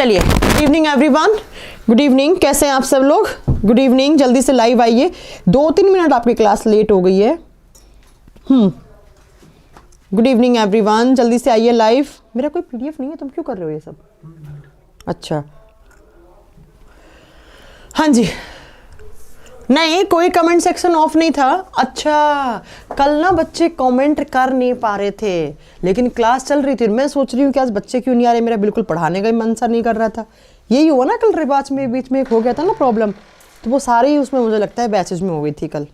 चलिए, good evening everyone, good evening. कैसे हैं आप सब लोग? Good evening. जल्दी से लाइव आइए, 2-3 मिनट आपकी क्लास लेट हो गई है। गुड इवनिंग एवरीवन, जल्दी से आइए लाइव। मेरा कोई पीडीएफ नहीं है, तुम क्यों कर रहे हो ये सब? अच्छा, हाँ जी, नहीं कोई कमेंट सेक्शन ऑफ नहीं था। अच्छा, कल ना बच्चे कमेंट कर नहीं पा रहे थे, लेकिन क्लास चल रही थी। मैं सोच रही हूँ कि आज बच्चे क्यों नहीं आ रहे, मेरा बिल्कुल पढ़ाने का ही मन सा नहीं कर रहा था। यही हुआ ना कल रिवाज में, बीच में एक हो गया था ना प्रॉब्लम, तो वो सारे ही उसमें मुझे लगता है बैचेज में हो गई थी कल।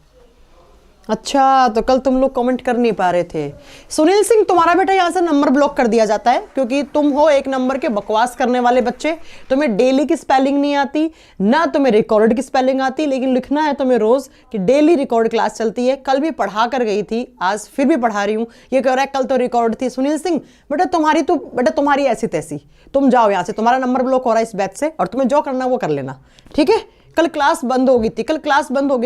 अच्छा, तो कल तुम लोग कमेंट कर नहीं पा रहे थे। सुनील सिंह, तुम्हारा बेटा यहाँ से नंबर ब्लॉक कर दिया जाता है, क्योंकि तुम हो एक नंबर के बकवास करने वाले बच्चे। तुम्हें डेली की स्पेलिंग नहीं आती, ना तुम्हें रिकॉर्ड की स्पेलिंग आती, लेकिन लिखना है तुम्हें रोज कि डेली रिकॉर्ड क्लास चलती है। कल भी पढ़ा कर गई थी, आज फिर भी पढ़ा रही हूँ। ये कह रहा है कल तो रिकॉर्ड थी। सुनील सिंह बेटा तुम्हारी ऐसी तैसी, तुम जाओ यहाँ से, तुम्हारा नंबर ब्लॉक हो रहा है इस बैच से, और तुम्हें जो करना वो कर लेना, ठीक है? कल क्लास बंद हो गई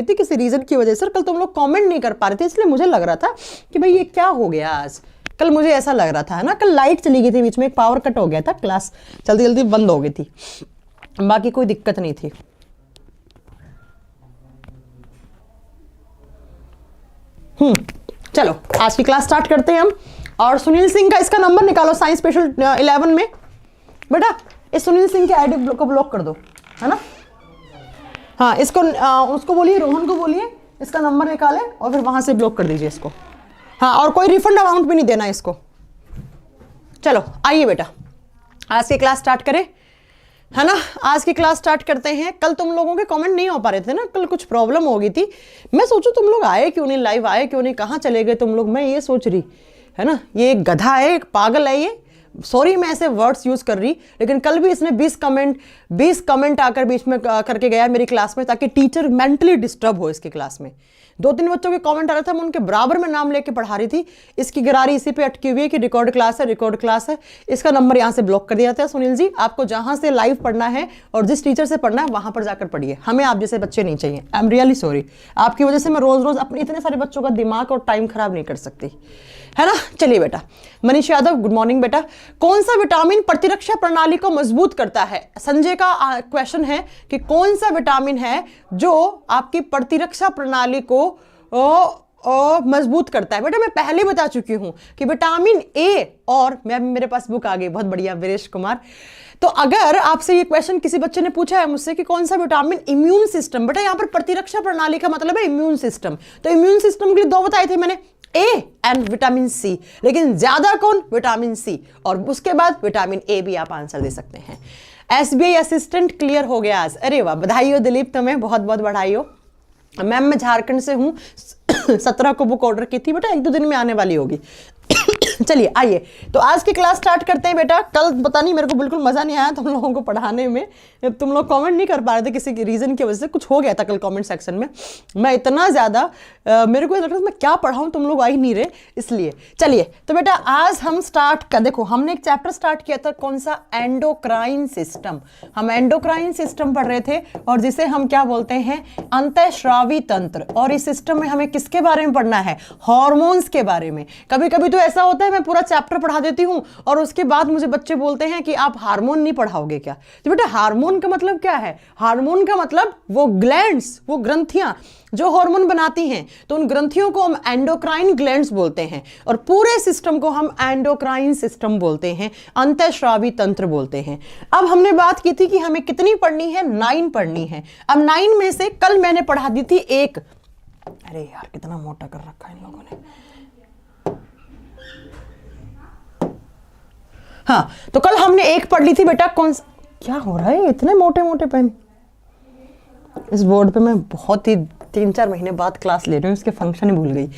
थी, किसी रीजन की वजह से। कल तुम लोग कमेंट नहीं कर पा रहे थे, इसलिए मुझे लग रहा था कि भाई ये क्या हो गया आज। कल मुझे ऐसा लग रहा था, है ना? कल लाइट चली गई थी बीच में, एक पावर कट हो गया था, क्लास जल्दी जल्दी बंद हो गई थी, बाकी कोई दिक्कत नहीं थी। चलो आज की क्लास स्टार्ट करते हैं हम। और सुनील सिंह का इसका नंबर निकालो, साइंस स्पेशल 11 में। बेटा इस सुनील सिंह के आईडी को ब्लॉक कर दो, है ना? हाँ, इसको उसको बोलिए, रोहन को बोलिए इसका नंबर निकाले और फिर वहां से ब्लॉक कर दीजिए इसको। हाँ, और कोई रिफंड अमाउंट भी नहीं देना इसको। चलो आइए बेटा, आज की क्लास स्टार्ट करें, है ना? आज की क्लास स्टार्ट करते हैं। कल तुम लोगों के कमेंट नहीं हो पा रहे थे ना, कल कुछ प्रॉब्लम हो गई थी। मैं सोचू तुम लोग आए क्यों नहीं, लाइव आए क्यों नहीं, कहाँ चले गए तुम लोग, मैं ये सोच रही, है ना? ये एक गधा है, एक पागल है ये। सॉरी मैं ऐसे वर्ड्स यूज कर रही, लेकिन कल भी इसने 20 कमेंट आकर बीच में करके गया मेरी क्लास में, ताकि टीचर मेंटली डिस्टर्ब हो इसकी क्लास में। 2-3 बच्चों के कमेंट आ रहा था, मैं उनके बराबर में नाम लेके पढ़ा रही थी। इसकी गिरारी इसी पे अटकी हुई है कि रिकॉर्ड क्लास है। इसका नंबर यहाँ से ब्लॉक कर दिया जाता है। सुनील जी, आपको जहां से लाइव पढ़ना है और जिस टीचर से पढ़ना है वहां पर जाकर पढ़िए, हमें आप जैसे बच्चे नहीं चाहिए। आई एम रियली सॉरी, आपकी वजह से मैं रोज रोज अपने इतने सारे बच्चों का दिमाग और टाइम खराब नहीं कर सकती, है ना? चलिए बेटा, मनीष यादव गुड मॉर्निंग बेटा। कौन सा विटामिन प्रतिरक्षा प्रणाली को मजबूत करता है? संजय का क्वेश्चन है कि कौन सा विटामिन है जो आपकी प्रतिरक्षा प्रणाली को मजबूत करता है? बेटा मैं पहले बता चुकी हूं कि विटामिन ए, और मेरे पास बुक आ गई, बहुत बढ़िया वीरेश कुमार। तो अगर आपसे ये क्वेश्चन किसी बच्चे ने पूछा है मुझसे कि कौन सा विटामिन इम्यून सिस्टम, बेटा यहां पर प्रतिरक्षा प्रणाली का मतलब है इम्यून सिस्टम, तो इम्यून सिस्टम के लिए 2 बताए थे मैंने, ए एंड विटामिन सी, लेकिन ज्यादा कौन? विटामिन सी, और उसके बाद विटामिन ए भी आप आंसर दे सकते हैं। एसबीआई असिस्टेंट क्लियर हो गया आज, अरे वाह, बधाई हो दिलीप, तुम्हें बहुत बहुत बधाई हो। मैम मैं झारखंड से हूँ, 17 को बुक ऑर्डर की थी बेटा, 1-2 दिन में आने वाली होगी। चलिए आइए, तो आज की क्लास स्टार्ट करते हैं बेटा। कल पता नहीं मेरे को बिल्कुल मजा नहीं आया तुम लोगों को पढ़ाने में, तुम लोग कमेंट नहीं कर पा रहे थे, किसी रीजन की वजह से कुछ हो गया था कल कमेंट सेक्शन में। मैं इतना ज्यादा मेरे को लगता है मैं क्या पढ़ाऊं, तुम लोग आ ही नहीं रहे, इसलिए। चलिए तो बेटा आज हम स्टार्ट कर, देखो हमने एक चैप्टर स्टार्ट किया था, कौन सा? Endocrine system. हम एंडोक्राइन सिस्टम पढ़ रहे थे, और जिसे हम क्या बोलते हैं? अंतःस्रावी तंत्र। और इस सिस्टम में हमें किसके बारे में पढ़ना है? हार्मोन्स के बारे में। कभी कभी तो ऐसा होता है मैं पूरा चैप्टर पढ़ा देती हूं और उसके बाद मुझे बच्चे बोलते हैं कि आप हार्मोन नहीं पढ़ाओगे क्या? तो बेटा हार्मोन का मतलब क्या है? हार्मोन का मतलब वो ग्लैंड्स, वो ग्रंथियां जो हार्मोन बनाती हैं, तो उन ग्रंथियों को हम एंडोक्राइन ग्लैंड्स बोलते हैं, और पूरे सिस्टम को हम एंडोक्राइन सिस्टम बोलते हैं, अंतःस्रावी तंत्र बोलते हैं। अब हमने बात की थी कि हमें कितनी पढ़नी है? 9 पढ़नी है। अब 9 में से कल मैंने पढ़ा दी थी 1। अरे यार कितना मोटा कर रखा है इन लोगों ने। हाँ, तो कल हमने 1 पढ़ ली थी बेटा, कौन सा? क्या हो रहा है, इतने मोटे मोटे पेन? इस बोर्ड पे मैं बहुत ही 3-4 महीने बाद क्लास ले रही हूँ, इसके फंक्शन ही भूल गई।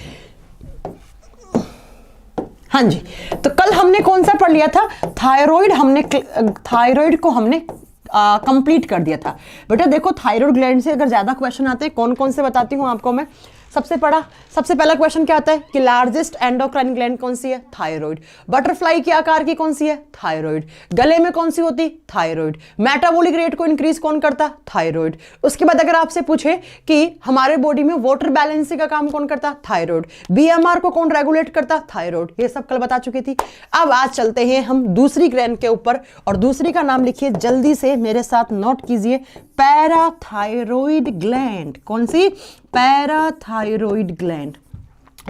हाँ जी, तो कल हमने कौन सा पढ़ लिया था? थायराइड को हमने कंप्लीट कर दिया था। बेटा देखो थायराइड ग्लैंड से अगर ज्यादा क्वेश्चन आते हैं, कौन कौन से बताती हूँ आपको मैं। सबसे पहला क्वेश्चन क्या आता है कि लार्जेस्ट एंडोक्राइन ग्लैंड कौन सी है? थायराइड। बटरफ्लाई के आकार की कौन सी है? थायराइड। गले में कौन सी होती? थायराइड। मेटाबॉलिक रेट को इंक्रीज कौन करता? थायराइड। उसके बाद अगर आपसे पूछे कि हमारे बॉडी में वाटर बैलेंसिंग का काम कौन करता? थायराइड। बीएमआर को कौन रेगुलेट करता? थायराइड। ये सब कल बता चुकी थी। अब आज चलते हैं हम दूसरी ग्लैंड के ऊपर, और दूसरी का नाम लिखिए जल्दी से मेरे साथ, नोट कीजिए, पैराथायरॉइड ग्लैंड। कौन सी? Parathyroid gland.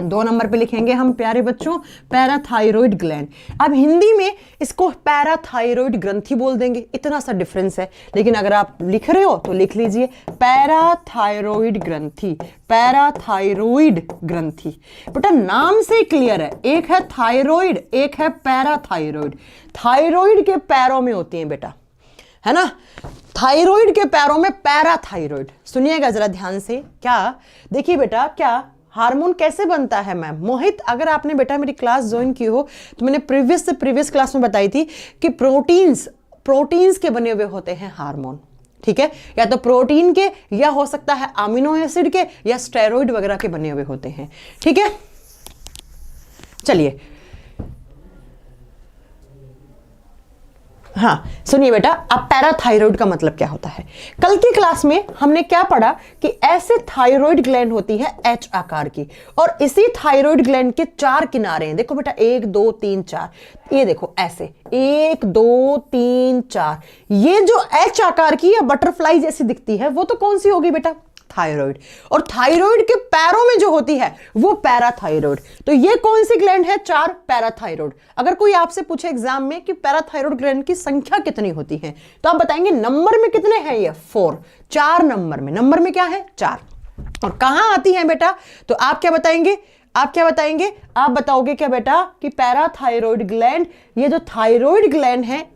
2 नंबर पे लिखेंगे हम प्यारे बच्चों, पैराथायरॉइड ग्लैंड। अब हिंदी में इसको पैराथायरॉइड ग्रंथि बोल देंगे, इतना सा डिफरेंस है, लेकिन अगर आप लिख रहे हो तो लिख लीजिए पैराथायरॉइड ग्रंथि, पैराथायरॉइड ग्रंथि। बेटा नाम से क्लियर है, एक है थायरॉइड, एक है पैराथायरॉइड। थायरॉइड के पैरों में होती है बेटा, है ना, थायरॉइड के पैरों में पैराथायरॉइड। सुनिएगा जरा ध्यान से, क्या देखिए बेटा, क्या हार्मोन कैसे बनता है मैम? मोहित, अगर आपने बेटा मेरी क्लास ज्वाइन की हो तो मैंने प्रीवियस क्लास में बताई थी कि प्रोटीन्स के बने हुए होते हैं हार्मोन, ठीक है, या तो प्रोटीन के, या हो सकता है अमीनो एसिड के, या स्टेरॉइड वगैरह के बने हुए होते हैं, ठीक है। चलिए, हाँ सुनिए बेटा, अब पैराथायरॉइड का मतलब क्या होता है? कल की क्लास में हमने क्या पढ़ा कि ऐसे थायरॉइड ग्लैंड होती है एच आकार की, और इसी थायरॉइड ग्लैंड के 4 किनारे हैं। देखो बेटा 1 2 3 4, ये देखो ऐसे 1 2 3 4, ये जो एच आकार की या बटरफ्लाई जैसी दिखती है वो तो कौन सी होगी बेटा? थायरॉइड। और थायरॉइड के पैरों में जो होती है वो पैराथायरॉइड। तो ये कौन सी ग्लैंड है? 4 पैराथायरॉइड। अगर कोई आपसे पूछे एग्जाम में कि पैराथायरॉइड ग्लैंड की संख्या कितनी होती है, तो आप बताएंगे नंबर में कितने हैं? ये 4, 4 नंबर में क्या है? 4। और कहां आती है बेटा? तो आप क्या बताएंगे? आप बताओगे क्या बेटा कि पैराथायरॉइड ग्लैंड, ये जो थायरॉइड ग्लैंड है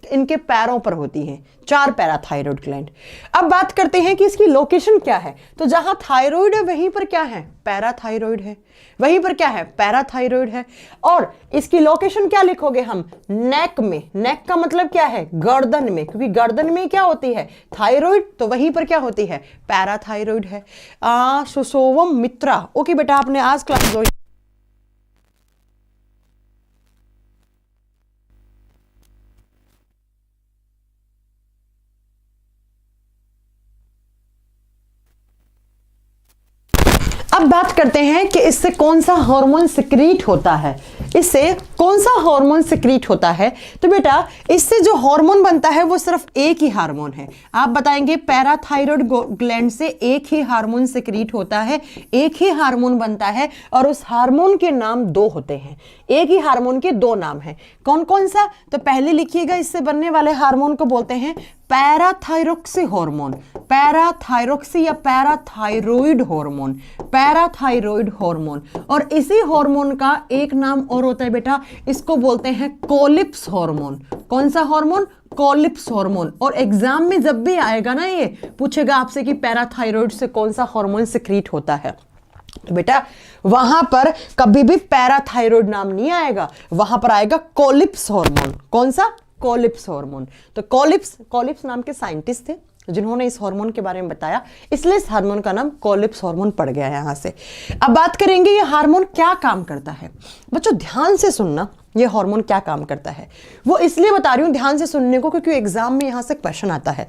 इनके पैरों पर होती हैं 4 पैराथायरॉइड ग्लैंड। अब बात करते हैं कि इसकी लोकेशन क्या है। तो जहां थायरॉइड है वहीं पर क्या है? पैराथायरॉइड है। वहीं पर क्या है? पैराथायरॉइड है। और इसकी लोकेशन क्या लिखोगे हम? नेक में। नेक का मतलब क्या है? गर्दन में, क्योंकि गर्दन में क्या होती है? थायरॉइड, तो वहीं पर क्या होती है? पैराथायरॉइड है। सुसोवम मित्रा, ओके बेटा, आपने आज क्लास ज्वाइन। अब बात करते हैं कि इससे कौन सा हार्मोन सिक्रीट होता है। तो बेटा इससे जो हार्मोन बनता है वो सिर्फ एक ही हार्मोन है। आप बताएंगे पैराथायरॉइड ग्लैंड से एक ही हार्मोन सिक्रीट होता है, एक ही हार्मोन बनता है, और उस हार्मोन के नाम 2 होते हैं। एक ही हार्मोन के 2 नाम हैं। कौन कौन सा? तो पहले लिखिएगा, इससे बनने वाले हार्मोन को बोलते हैं पैराथायरॉक्सी हार्मोन, पैराथायरॉक्सी या पैराथायरॉइड हार्मोन। और इसी हार्मोन का एक नाम और होता है बेटा, इसको बोलते हैं कोलिप्स हार्मोन। कौन सा हार्मोन? कोलिप्स हार्मोन। और एग्जाम में जब भी आएगा ना, ये पूछेगा आपसे कि पैराथायरॉइड से कौन सा हार्मोन सिक्रीट होता है, तो बेटा वहां पर कभी भी पैराथायरॉइड नाम नहीं आएगा, वहां पर आएगा कोलिप्स हार्मोन। कौन सा? कोलिप्स हार्मोन। तो कोलिप्स नाम के साइंटिस्ट थे जिन्होंने इस हार्मोन के बारे में बताया, इसलिए इस हार्मोन का नाम कोलिप्स हार्मोन पड़ गया है यहां से। अब बात करेंगे ये हार्मोन क्या काम करता है। बच्चों ध्यान से सुनना, ये हार्मोन क्या काम करता है वो इसलिए बता रही हूं ध्यान से सुनने को, क्योंकि एग्जाम में यहां से क्वेश्चन आता है।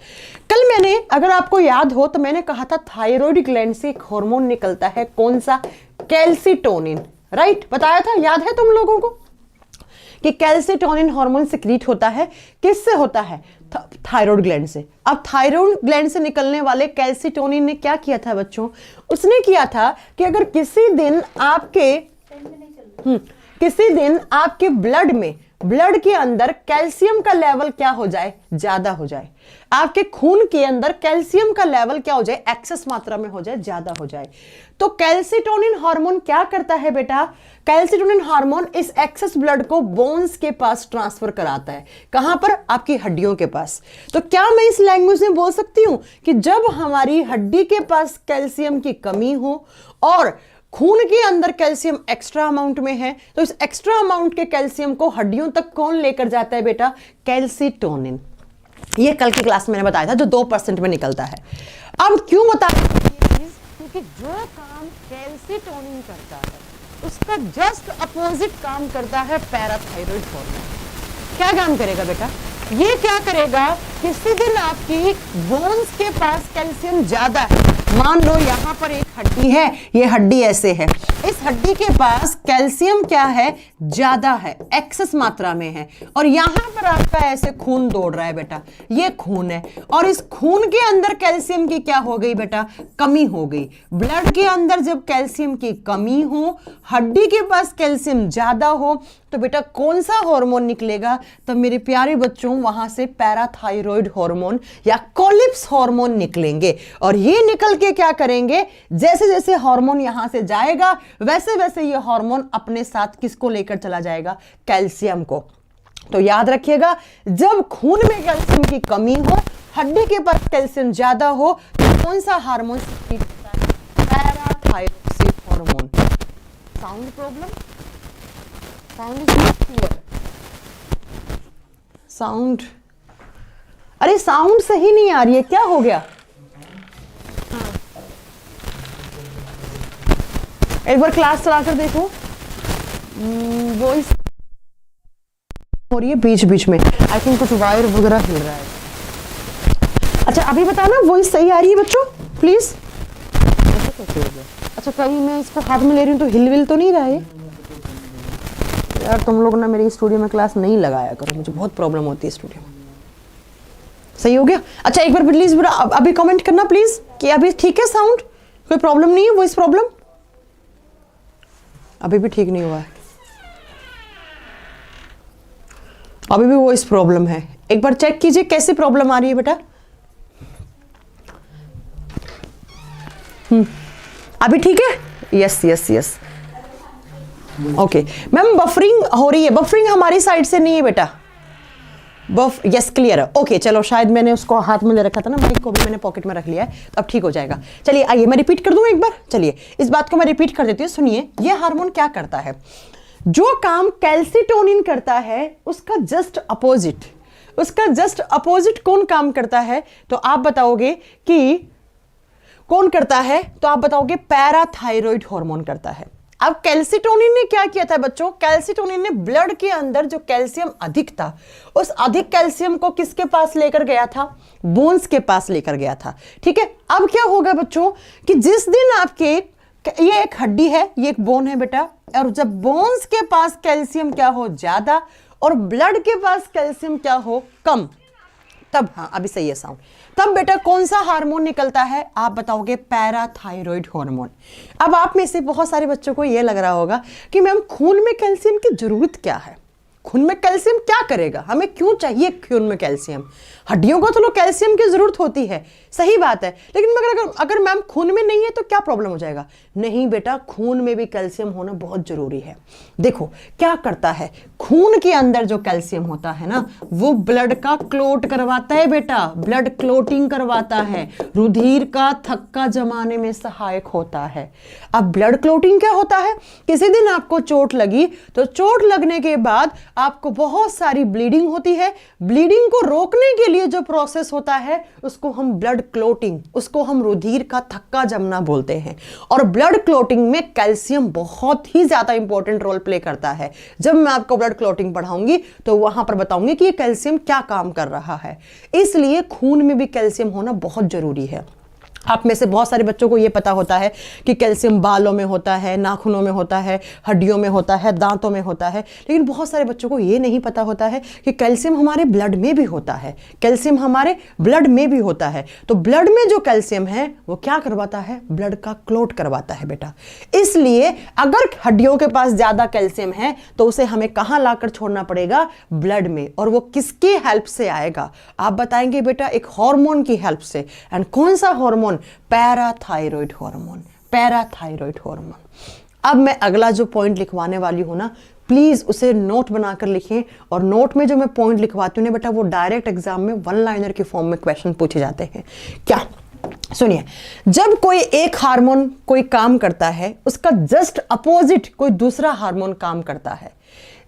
कल मैंने, अगर आपको याद हो तो मैंने कहा था थायरॉइड ग्लैंड से एक हार्मोन निकलता है, कौन सा? कैल्सिटोनिन, राइट, बताया था, याद है तुम लोगों को कि कैल्सिटोनिन हार्मोन सिक्रीट होता है। किससे होता है? थायरॉइड ग्लैंड से। अब थायरॉइड ग्लैंड से निकलने वाले कैल्सिटोनिन ने क्या किया था बच्चों? उसने किया था कि अगर किसी दिन आपके ब्लड के अंदर कैल्शियम का लेवल क्या हो जाए? ज्यादा हो जाए। आपके खून के अंदर कैल्शियम का लेवल क्या हो जाए? एक्सेस मात्रा में हो जाए, ज्यादा हो जाए। तो कैल्सिटोनिन हार्मोन क्या करता है बेटा? कैल्सिटोनिन हार्मोन इस एक्सेस ब्लड को बोन्स के पास ट्रांसफर कराता है। कहां पर? आपकी हड्डियों के पास। तो क्या मैं इस लैंग्वेज में बोल सकती हूं कि जब हमारी हड्डी के पास कैल्शियम की कमी हो और खून के अंदर कैल्शियम एक्स्ट्रा अमाउंट में है, तो इस एक्स्ट्रा अमाउंट के कैल्शियम को हड्डियों तक कौन लेकर जाता है बेटा? कैल्सिटोनिन। ये कल की क्लास में मैंने बताया था, जो 2% में निकलता है। अब क्यों बता क्योंकि जो काम कैल्सिटोनिन करता है उसका जस्ट अपोजिट काम करता है पैराथायरॉइड हार्मोन। क्या काम करेगा बेटा? ये क्या करेगा, किसी दिन आपकी बोन्स के पास कैल्शियम ज्यादा है, मान लो यहाँ पर एक हड्डी है, ये हड्डी ऐसे है, इस हड्डी के पास कैल्शियम क्या है, ज्यादा है, एक्सेस मात्रा में है, और यहाँ पर आपका ऐसे खून दौड़ रहा है बेटा, ये खून है, और इस खून के अंदर कैल्शियम की क्या हो गई बेटा, कमी हो गई। ब्लड के अंदर जब कैल्शियम की कमी हो, हड्डी के पास कैल्शियम ज्यादा हो, तो बेटा कौन सा हार्मोन निकलेगा? तो मेरे प्यारे बच्चों वहां से पैराथायरॉइड हार्मोन या कोलिप्स हार्मोन निकलेंगे, और ये निकल के क्या करेंगे, जैसे जैसे हार्मोन यहां से जाएगा वैसे वैसे ये हार्मोन अपने साथ किसको लेकर चला जाएगा, कैल्शियम को। तो याद रखिएगा, जब खून में कैल्शियम की कमी हो, हड्डी के पास कैल्शियम ज्यादा हो, तो कौन सा हार्मोन सीक्रेट होता है, parathyroid hormone. Sound problem, sound is not clear, sound, अरे साउंड सही नहीं आ रही है, क्या हो गया? एक बार क्लास चलाकर देखो, वॉइस हो रही है बीच बीच में, आई थिंक कुछ वायर वगैरह हिल रहा है। अच्छा अभी बताना वॉइस सही आ रही है बच्चों प्लीज। अच्छा कहीं मैं इसको हाथ में ले रही हूँ तो हिल विल तो नहीं रहा है यार? तुम लोग ना मेरी स्टूडियो में क्लास नहीं लगाया करो, मुझे बहुत प्रॉब्लम होती है स्टूडियो में। सही हो गया? अच्छा एक बार प्लीज अभी कमेंट करना प्लीज कि अभी ठीक है साउंड, कोई प्रॉब्लम नहीं है, वॉइस प्रॉब्लम अभी भी ठीक नहीं हुआ है, अभी भी वॉइस प्रॉब्लम है। एक बार चेक कीजिए कैसी प्रॉब्लम आ रही है बेटा। अभी ठीक है? Yes yes yes, okay ma'am. Buffering हो रही है, बफरिंग हमारी साइड से नहीं है बेटा, यस क्लियर है, ओके चलो, शायद मैंने उसको हाथ में ले रखा था ना, माइक को भी मैंने पॉकेट में रख लिया है, तो अब ठीक हो जाएगा। चलिए आइए मैं रिपीट कर दूं एक बार, चलिए इस बात को मैं रिपीट कर देती हूँ, सुनिए। ये हार्मोन क्या करता है, जो काम कैल्सिटोनिन करता है उसका जस्ट अपोजिट, उसका जस्ट अपोजिट कौन काम करता है, तो आप बताओगे कि कौन करता है, तो आप बताओगे पैराथायरॉइड हार्मोन करता है। अब कैल्सिटोनिन ने क्या किया था बच्चों, कैल्सिटोनिन ने ब्लड के अंदर जो कैल्शियम अधिक था, उस अधिक कैल्शियम को किसके पास लेकर गया था, बोन्स के पास लेकर गया था। ठीक है, अब क्या होगा बच्चों कि जिस दिन आपके, ये एक हड्डी है, ये एक बोन है बेटा, और जब बोन्स के पास कैल्शियम क्या हो, ज्यादा, और ब्लड के पास कैल्शियम क्या हो, कम, तब, हाँ अभी सही है साउंड, तब बेटा कौन सा हार्मोन निकलता है, आप बताओगे पैराथायरॉइड हार्मोन। अब आप में से बहुत सारे बच्चों को यह लग रहा होगा कि मैम खून में कैल्शियम की जरूरत क्या है, खून में कैल्शियम क्या करेगा, हमें क्यों चाहिए खून में कैल्शियम, हड्डियों को तो लो कैल्शियम की जरूरत होती है, सही बात है, लेकिन मगर अगर मैम खून में नहीं है तो क्या प्रॉब्लम हो जाएगा? नहीं बेटा, खून में भी कैल्शियम होना बहुत जरूरी है। देखो क्या करता है, खून के अंदर जो कैल्शियम होता है ना, वो ब्लड का क्लोट करवाता है बेटा, ब्लड क्लोटिंग करवाता है, रुधिर का थक्का जमाने में सहायक होता है। अब ब्लड क्लोटिंग क्या होता है, किसी दिन आपको चोट लगी, तो चोट लगने के बाद आपको बहुत सारी ब्लीडिंग होती है, ब्लीडिंग को रोकने के लिए जो प्रोसेस होता है उसको हम ब्लड क्लोटिंग, उसको हम रुधिर का थक्का जमना बोलते हैं। और ब्लड क्लोटिंग में कैल्शियम बहुत ही ज्यादा इंपॉर्टेंट रोल प्ले करता है। जब मैं आपको ब्लड क्लोटिंग पढ़ाऊंगी तो वहां पर बताऊंगी कि ये कैल्शियम क्या काम कर रहा है, इसलिए खून में भी कैल्शियम होना बहुत जरूरी है। आप में से बहुत सारे बच्चों को ये पता होता है कि कैल्शियम बालों में होता है, नाखूनों में होता है, हड्डियों में होता है, दांतों में होता है, लेकिन बहुत सारे बच्चों को ये नहीं पता होता है कि कैल्शियम हमारे ब्लड में भी होता है, कैल्शियम हमारे ब्लड में भी होता है। तो ब्लड में जो कैल्शियम है वो क्या करवाता है, ब्लड का क्लोट करवाता है बेटा। इसलिए अगर हड्डियों के पास ज्यादा कैल्शियम है तो उसे हमें कहां लाकर छोड़ना पड़ेगा, ब्लड में, और वो किसकी हेल्प से आएगा, आप बताएंगे बेटा, एक हार्मोन की हेल्प से। एंड कौन सा hormone, parathyroid hormone, parathyroid hormone. अब मैं अगला जो पॉइंट लिखवाने वाली हूं ना, प्लीज उसे नोट बनाकर लिखें, और नोट में जो मैं पॉइंट लिखवाती हूँ ना बेटा, वो डायरेक्ट एग्जाम में वन लाइनर के फॉर्म में क्वेश्चन पूछे जाते हैं। क्या, सुनिए, जब कोई एक हार्मोन कोई काम करता है, उसका जस्ट अपोजिट कोई दूसरा हार्मोन काम करता है।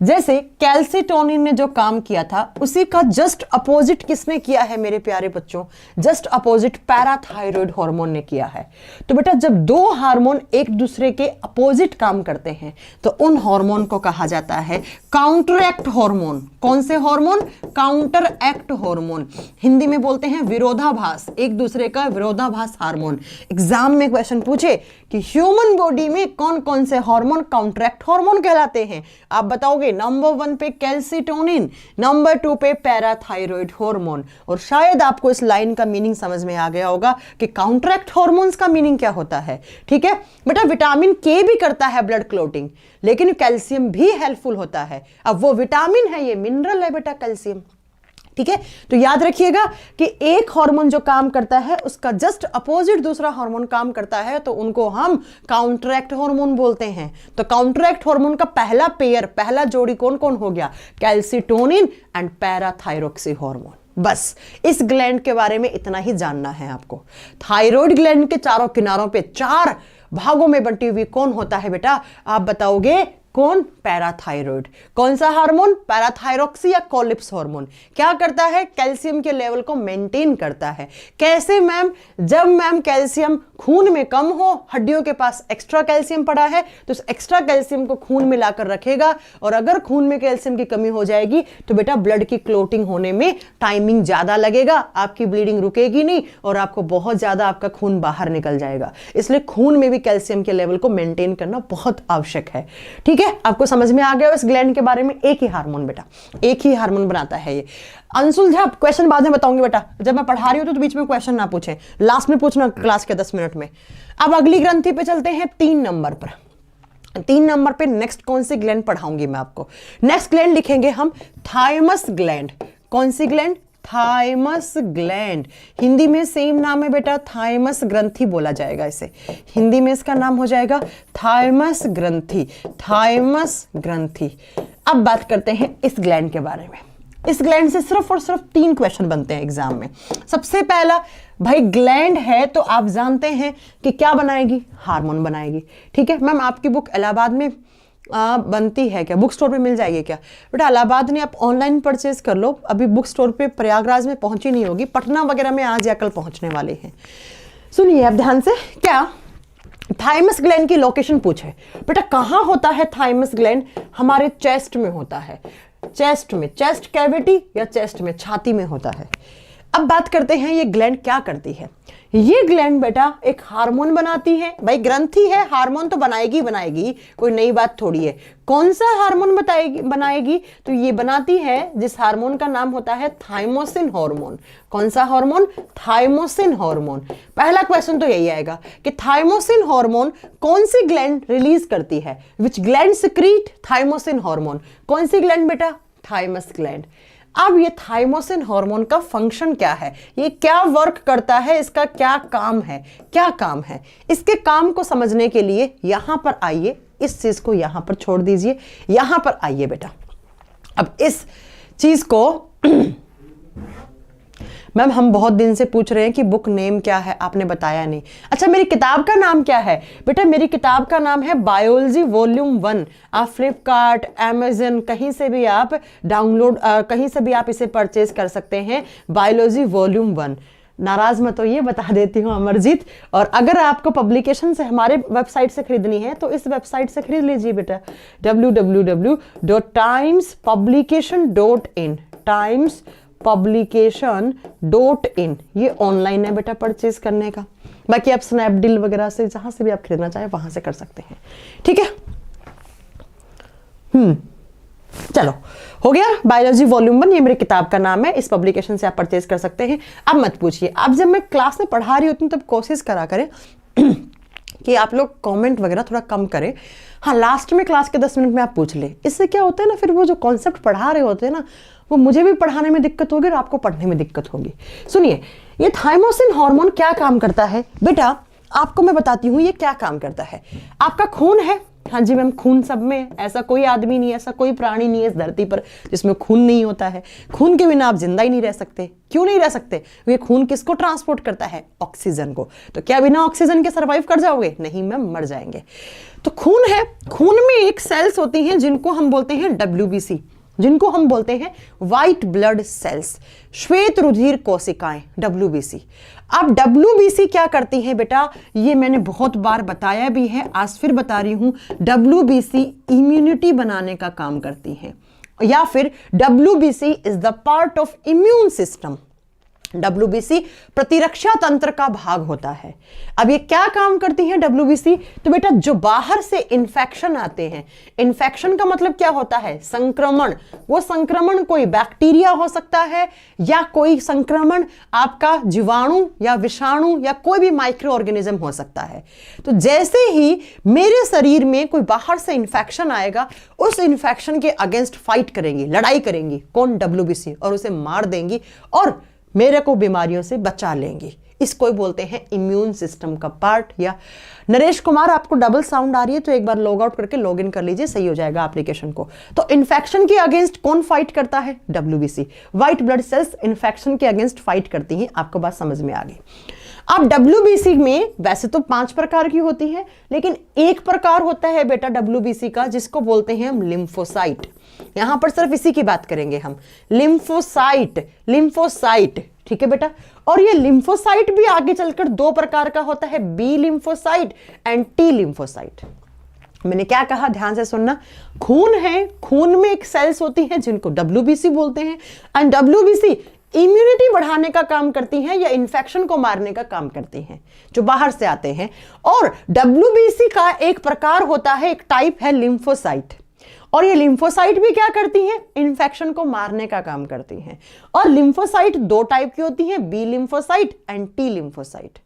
जैसे कैल्सिटोनिन ने जो काम किया था उसी का जस्ट अपोजिट किसने किया है मेरे प्यारे बच्चों? जस्ट अपोजिट पैराथायरॉयड हार्मोन ने किया है। तो बेटा जब दो हार्मोन एक दूसरे के अपोजिट काम करते हैं तो उन हार्मोन को कहा जाता है काउंटरएक्ट हार्मोन। कौन से हार्मोन? Counteract hormone. हिंदी में बोलते हैं विरोधाभास, एक दूसरे का विरोधाभास हार्मोन। एग्जाम में क्वेश्चन पूछे कि ह्यूमन बॉडी में कौन कौन से हार्मोन काउंटरएक्ट हार्मोन कहलाते हैं, आप बताओगे नंबर 1 पे कैल्सिटोनिन, नंबर 2 पे पैराथायरॉयड हार्मोन। और शायद आपको इस लाइन का मीनिंग समझ में आ गया होगा कि काउंटरएक्ट हार्मोन्स का मीनिंग क्या होता है। ठीक है बेटा, विटामिन के भी करता है ब्लड क्लोटिंग, लेकिन कैल्शियम भी हेल्पफुल होता है। अब वो विटामिन है, ये मिनरल है बेटा कैल्शियम। ठीक है, तो याद रखिएगा कि एक हार्मोन जो काम करता है उसका जस्ट अपोजिट दूसरा हार्मोन काम करता है तो उनको हम काउंटरएक्ट हार्मोन बोलते हैं। तो काउंटरएक्ट हार्मोन का पहला पेयर, पहला जोड़ी कौन कौन हो गया? Calcitonin and parathyroid hormone. बस इस ग्लैंड के बारे में इतना ही जानना है आपको। थायराइड ग्लैंड के चारों किनारों पे 4 भागों में बंटी हुई कौन होता है बेटा? आप बताओगे कौन? पैराथायरॉयड। कौन सा हार्मोन? पैराथायरॉक्सी या कोलिप्स हार्मोन। क्या करता है? कैल्शियम के लेवल को मेंटेन करता है। कैसे मैम? जब मैम कैल्शियम खून में कम हो, हड्डियों के पास एक्स्ट्रा कैल्शियम पड़ा है तो उस एक्स्ट्रा कैल्शियम को खून में लाकर रखेगा, और अगर खून में कैल्शियम की कमी हो जाएगी तो बेटा ब्लड की क्लोटिंग होने में टाइमिंग ज्यादा लगेगा, आपकी ब्लीडिंग रुकेगी नहीं और आपको बहुत ज्यादा आपका खून बाहर निकल जाएगा। इसलिए खून में भी कैल्शियम के लेवल को मेंटेन करना बहुत आवश्यक है। ठीक है, आपको समझ में आ गया इस ग्लैंड के बारे में? एक ही हार्मोन बेटा, एक ही हार्मोन बनाता है ये। अनसुलझा क्वेश्चन बाद में बताऊंगी बेटा, जब मैं पढ़ा रही हूं तो बीच में क्वेश्चन ना पूछें, लास्ट में पूछना क्लास के 10 मिनट में। अब अगली ग्रंथि पे चलते हैं 3 नंबर पर। 3 नंबर पे नेक्स्ट कौन सी ग्लैंड पढ़ाऊंगी मैं आपको? नेक्स्ट ग्लैंड लिखेंगे हम थाइमस ग्लैंड। कौन सी ग्लैंड? Thymus gland. हिंदी में सेम नाम है बेटा, थाइमस ग्रंथि बोला जाएगा इसे। हिंदी में इसका नाम हो जाएगा थाइमस ग्रंथि, थाइमस ग्रंथि। अब बात करते हैं इस ग्लैंड के बारे में। इस ग्लैंड से सिर्फ और सिर्फ 3 क्वेश्चन बनते हैं एग्जाम में। सबसे पहला, भाई ग्लैंड है तो आप जानते हैं कि क्या बनाएगी? हार्मोन बनाएगी। ठीक है मैम, आपकी बुक इलाहाबाद में बनती है क्या? बुक स्टोर पे मिल जाएगी क्या? बेटा इलाहाबाद नहीं, आप ऑनलाइन परचेज कर लो। अभी बुक स्टोर पे प्रयागराज में पहुंची नहीं होगी, पटना वगैरह में आज या कल पहुंचने वाले हैं। सुनिए आप ध्यान से, क्या थाइमस ग्लैंड की लोकेशन पूछे बेटा, कहां होता है थाइमस ग्लैंड? हमारे चेस्ट में होता है। चेस्ट में, चेस्ट कैविटी या चेस्ट में, छाती में होता है। अब बात करते हैं ये ग्लैंड क्या करती है। ये ग्लैंड बेटा एक हार्मोन बनाती है। भाई ग्रंथि है, हार्मोन तो बनाएगी बनाएगी, कोई नई बात थोड़ी है। कौन सा हार्मोन बनाएगी? तो ये बनाती है जिस हार्मोन का नाम होता है थाइमोसिन हार्मोन। कौन सा हार्मोन? Thymosin hormone. पहला क्वेश्चन तो यही आएगा कि थाइमोसिन हार्मोन कौन सी ग्लैंड रिलीज करती है? विच ग्लैंड सिक्रीट थाइमोसिन हार्मोन? कौन सी ग्लैंड बेटा? Thymus gland. अब ये थाइमोसिन हार्मोन का फंक्शन क्या है? ये क्या वर्क करता है? इसका क्या काम है? क्या काम है? इसके काम को समझने के लिए यहां पर आइए, इस चीज को यहां पर छोड़ दीजिए, यहां पर आइए बेटा। अब इस चीज को मैम हम बहुत दिन से पूछ रहे हैं कि बुक नेम क्या है, आपने बताया नहीं। अच्छा मेरी किताब का नाम क्या है? बेटा मेरी किताब का नाम है बायोलॉजी वॉल्यूम 1। आप फ्लिपकार्ट, अमेजन, कहीं से भी आप डाउनलोड, कहीं से भी आप इसे परचेज कर सकते हैं, बायोलॉजी वॉल्यूम 1। नाराज मत होइए, बता देती हूँ अमरजीत। और अगर आपको पब्लिकेशन से हमारे वेबसाइट से खरीदनी है तो इस वेबसाइट से खरीद लीजिए बेटा, www.timespublication.in, timespublication.in। ये ऑनलाइन है बेटा परचेज करने का। बाकी आप स्नैपडील वगैरह से जहां से भी आप खरीदना चाहे वहां से कर सकते हैं। ठीक है, चलो हो गया। बायोलॉजी वॉल्यूम 1 ये मेरी किताब का नाम है, इस पब्लिकेशन से आप परचेज कर सकते हैं। अब मत पूछिए, अब जब मैं क्लास में पढ़ा रही होती हूँ तब कोशिश करा करें कि आप लोग कमेंट वगैरह थोड़ा कम करें। हाँ, लास्ट में क्लास के 10 मिनट में आप पूछ ले। इससे क्या होता है ना, फिर वो जो कॉन्सेप्ट पढ़ा रहे होते हैं ना, वो मुझे भी पढ़ाने में दिक्कत होगी और आपको पढ़ने में दिक्कत होगी। सुनिए, ये थाइमोसिन हार्मोन क्या काम करता है बेटा? आपको मैं बताती हूँ ये क्या काम करता है। आपका खून है, हाँ जी मैम, खून सब में है। ऐसा कोई आदमी नहीं है, ऐसा कोई प्राणी नहीं है इस धरती पर जिसमें खून नहीं होता है। खून के बिना आप जिंदा ही नहीं रह सकते। क्यों नहीं रह सकते? ये खून किसको ट्रांसपोर्ट करता है? ऑक्सीजन को। तो क्या बिना ऑक्सीजन के सर्वाइव कर जाओगे? नहीं मैम, मर जाएंगे। तो खून है, खून में एक सेल्स होती हैं जिनको हम बोलते हैं WBC, जिनको हम बोलते हैं व्हाइट ब्लड सेल्स, श्वेत रुधिर कोशिकाएं, WBC। अब WBC क्या करती है बेटा? ये मैंने बहुत बार बताया भी है, आज फिर बता रही हूं। WBC इम्यूनिटी बनाने का काम करती है, या फिर WBC is the part of immune system. WBC प्रतिरक्षा तंत्र का भाग होता है। अब ये क्या काम करती है WBC? तो बेटा जो बाहर से इंफेक्शन आते हैं, इंफेक्शन का मतलब क्या होता है? संक्रमण। वो संक्रमण कोई बैक्टीरिया हो सकता है, या कोई संक्रमण आपका जीवाणु या विषाणु या कोई भी माइक्रो ऑर्गेनिज्म हो सकता है। तो जैसे ही मेरे शरीर में कोई बाहर से इंफेक्शन आएगा, उस इंफेक्शन के अगेंस्ट फाइट करेंगी, लड़ाई करेंगी कौन? WBC, और उसे मार देंगी और मेरे को बीमारियों से बचा लेंगी। इसको बोलते हैं इम्यून सिस्टम का पार्ट। या नरेश कुमार, आपको डबल साउंड आ रही है तो एक बार लॉग आउट करके लॉग इन कर लीजिए, सही हो जाएगा एप्लीकेशन को। तो इन्फेक्शन के अगेंस्ट कौन फाइट करता है? WBC। White blood cells infection के अगेंस्ट फाइट करती हैं। आपको बात समझ में आ गई। अब WBC में वैसे तो 5 प्रकार की होती है, लेकिन एक प्रकार होता है बेटा WBC का जिसको बोलते हैं हम लिम्फोसाइट। यहां पर सिर्फ इसी की बात करेंगे हम, लिम्फोसाइट, लिम्फोसाइट, ठीक है बेटा। और ये लिम्फोसाइट भी आगे चलकर 2 प्रकार का होता है, B lymphocyte and T lymphocyte. मैंने क्या कहा, ध्यान से सुनना। खून है, खून में एक सेल्स होती है जिनको WBC बोलते हैं, एंड WBC इम्यूनिटी बढ़ाने का काम करती हैं या इंफेक्शन को मारने का काम करती हैं जो बाहर से आते हैं। और WBC का एक प्रकार होता है, एक टाइप है लिम्फोसाइट, और ये लिम्फोसाइट भी क्या करती हैं? इन्फेक्शन को मारने का काम करती हैं। और लिम्फोसाइट 2 टाइप की होती हैं, B lymphocyte and T lymphocyte.